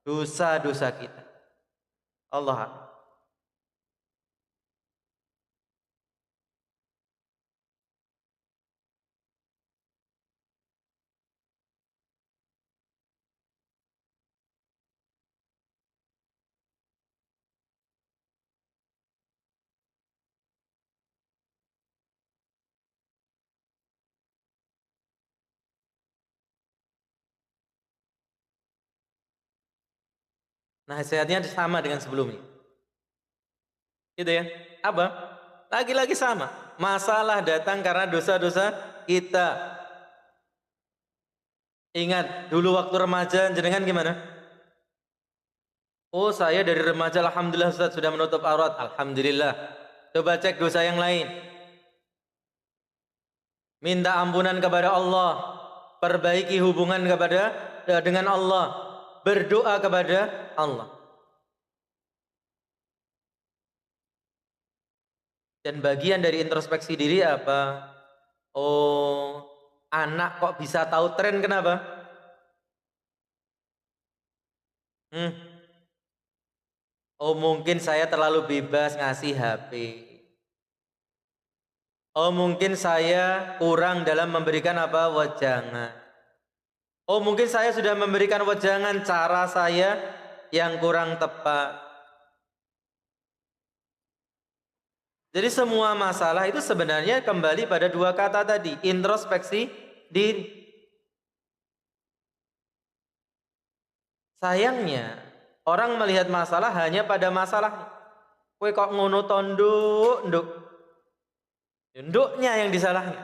Dosa-dosa kita. Allah. Nasihatnya sama dengan sebelumnya. Gitu ya. Apa? Lagi-lagi sama. Masalah datang karena dosa-dosa kita. Ingat, dulu waktu remaja jenengan gimana? Oh, saya dari remaja alhamdulillah Ustaz sudah menutup aurat. Alhamdulillah. Coba cek dosa yang lain. Minta ampunan kepada Allah, perbaiki hubungan dengan Allah, berdoa kepada Allah. Dan bagian dari introspeksi diri apa? Oh, anak kok bisa tahu tren, kenapa? Oh, mungkin saya terlalu bebas ngasih HP. Oh, mungkin saya kurang dalam memberikan apa? Wejangan. Oh, mungkin saya sudah memberikan wejangan, cara saya yang kurang tepat. Jadi semua masalah itu sebenarnya kembali pada dua kata tadi, introspeksi diri. Sayangnya orang melihat masalah hanya pada masalah. Kowe kok ngono to, nduk. Nduknya yang disalahnya.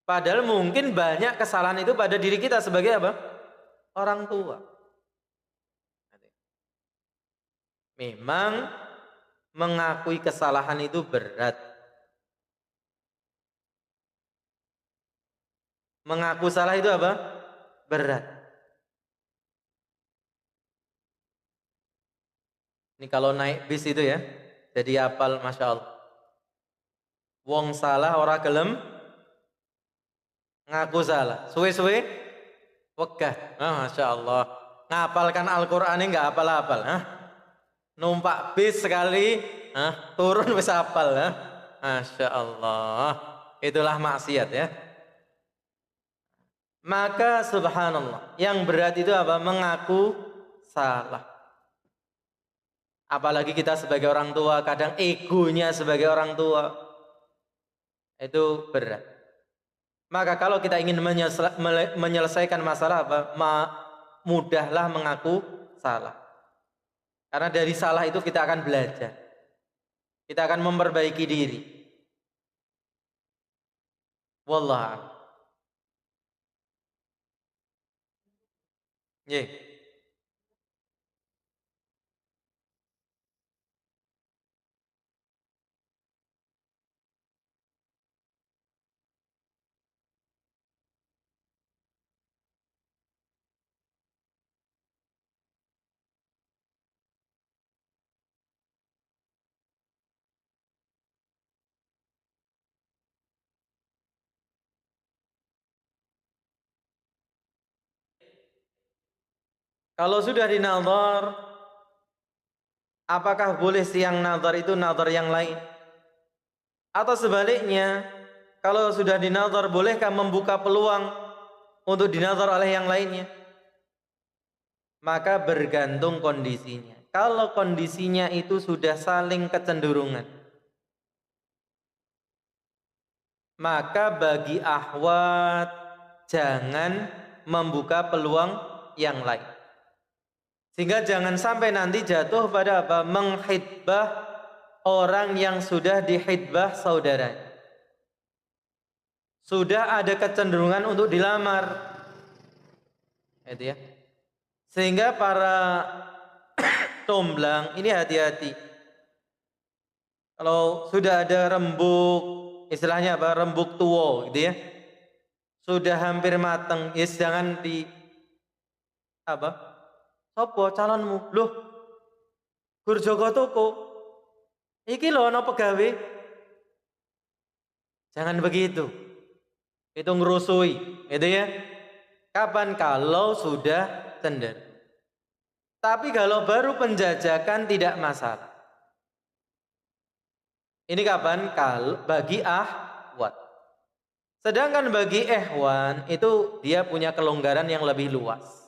Padahal mungkin banyak kesalahan itu pada diri kita sebagai apa? Orang tua. Memang mengakui kesalahan itu berat. Mengaku salah itu apa? Berat. Ini kalau naik bis itu ya, jadi hafal, Masya Allah. Wong salah ora gelem ngaku salah. Suwe-suwe wegah. Masya Allah. Ngapalkan Al-Qur'an ini enggak hafal-hafal. Numpak bis sekali, turun wis hafal. Masya Allah. Itulah maksiat ya. Maka subhanallah, yang berat itu apa? Mengaku salah. Apalagi kita sebagai orang tua, kadang egonya sebagai orang tua itu berat. Maka kalau kita ingin menyelesaikan masalah apa? Mudahlah mengaku salah. Karena dari salah itu kita akan belajar. Kita akan memperbaiki diri. Wallah. Yeah. Kalau sudah dinazar, apakah boleh siang nazar itu nazar yang lain? Atau sebaliknya, kalau sudah dinazar, bolehkah membuka peluang untuk dinazar oleh yang lainnya? Maka bergantung kondisinya. Kalau kondisinya itu sudah saling kecenderungan, maka bagi akhwat jangan membuka peluang yang lain. Sehingga jangan sampai nanti jatuh pada apa? Menghitbah orang yang sudah dihitbah saudaranya. Sudah ada kecenderungan untuk dilamar. Itu ya. Sehingga para comblang ini hati-hati. Kalau sudah ada rembuk, istilahnya apa? Rembuk tua gitu ya. Sudah hampir matang, ya jangan di apa? Sopo calonmu? Loh, Gur Joko Toko. Iki lho ana pegawe. Jangan begitu. Itu ngerusui, gitu ya. Kapan? Kalau sudah cenderung. Tapi kalau baru penjajakan tidak masalah. Ini kapan? Kalau bagi akhwat. Sedangkan bagi ikhwan itu dia punya kelonggaran yang lebih luas.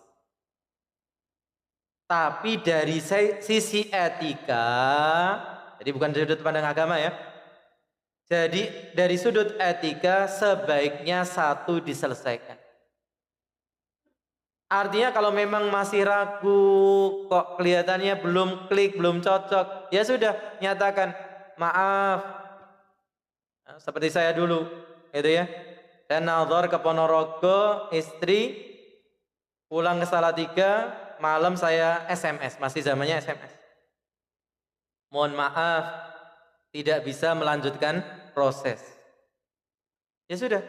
Tapi dari sisi etika, jadi bukan dari sudut pandang agama ya. Jadi dari sudut etika sebaiknya satu diselesaikan. Artinya kalau memang masih ragu, kok kelihatannya belum klik, belum cocok, ya sudah nyatakan, maaf, Seperti saya dulu, gitu ya. Saya nazar ke Ponorogo, istri, pulang ke Salatiga, malam saya SMS, masih zamannya SMS. Mohon maaf, tidak bisa melanjutkan proses. Ya sudah,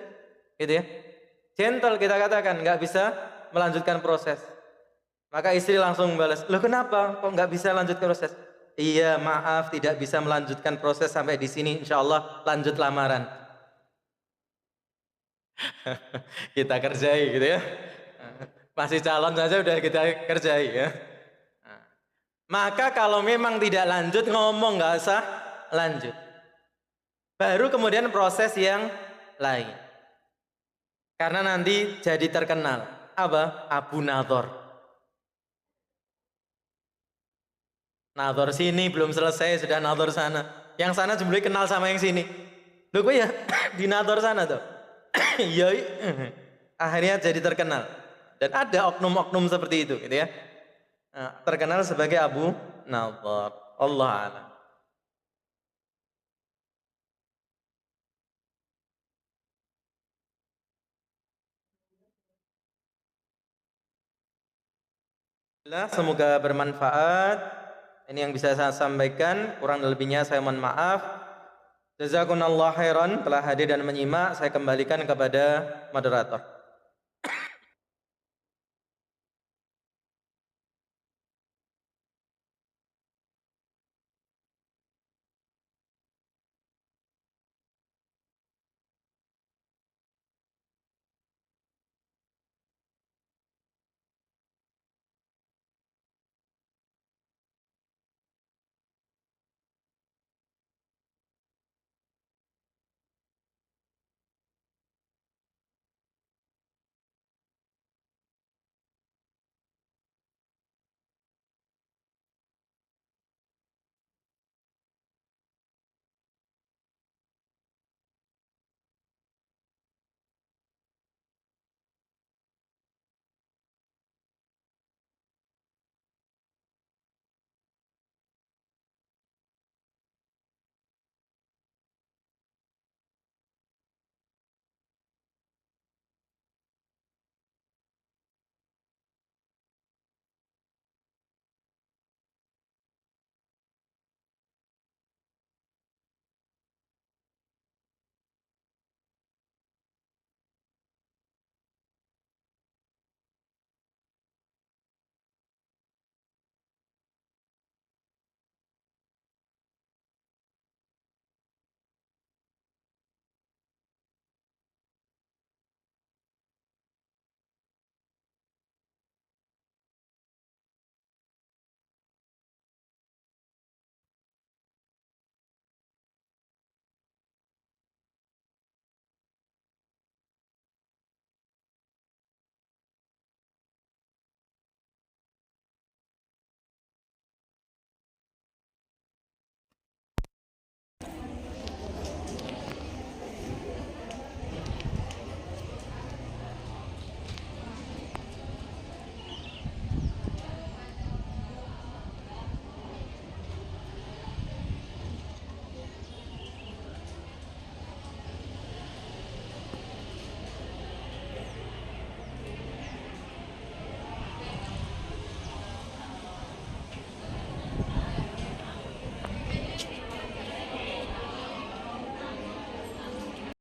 gitu ya. Gentle kita katakan, nggak bisa melanjutkan proses. Maka istri langsung balas, loh kenapa? Kok nggak bisa lanjutkan proses? Iya, maaf, tidak bisa melanjutkan proses sampai di sini. Insya Allah lanjut lamaran. Kita kerjai gitu ya. Masih calon saja udah kita kerjai ya. Maka kalau memang tidak lanjut, ngomong nggak usah lanjut. Baru kemudian proses yang lain. Karena nanti jadi terkenal. Apa? Abu Nadhor. Nadhor sini belum selesai sudah nadhor sana. Yang sana jumlah kenal sama yang sini. Loh kok ya di nadhor sana tuh. Iya. Akhirnya jadi terkenal. Dan ada oknum-oknum seperti itu gitu ya. Nah, terkenal sebagai Abu Nadhor. Allah a'lam. Semoga bermanfaat. Ini yang bisa saya sampaikan. Kurang lebihnya saya mohon maaf. Jazakumullah khairan telah hadir dan menyimak. Saya kembalikan kepada moderator.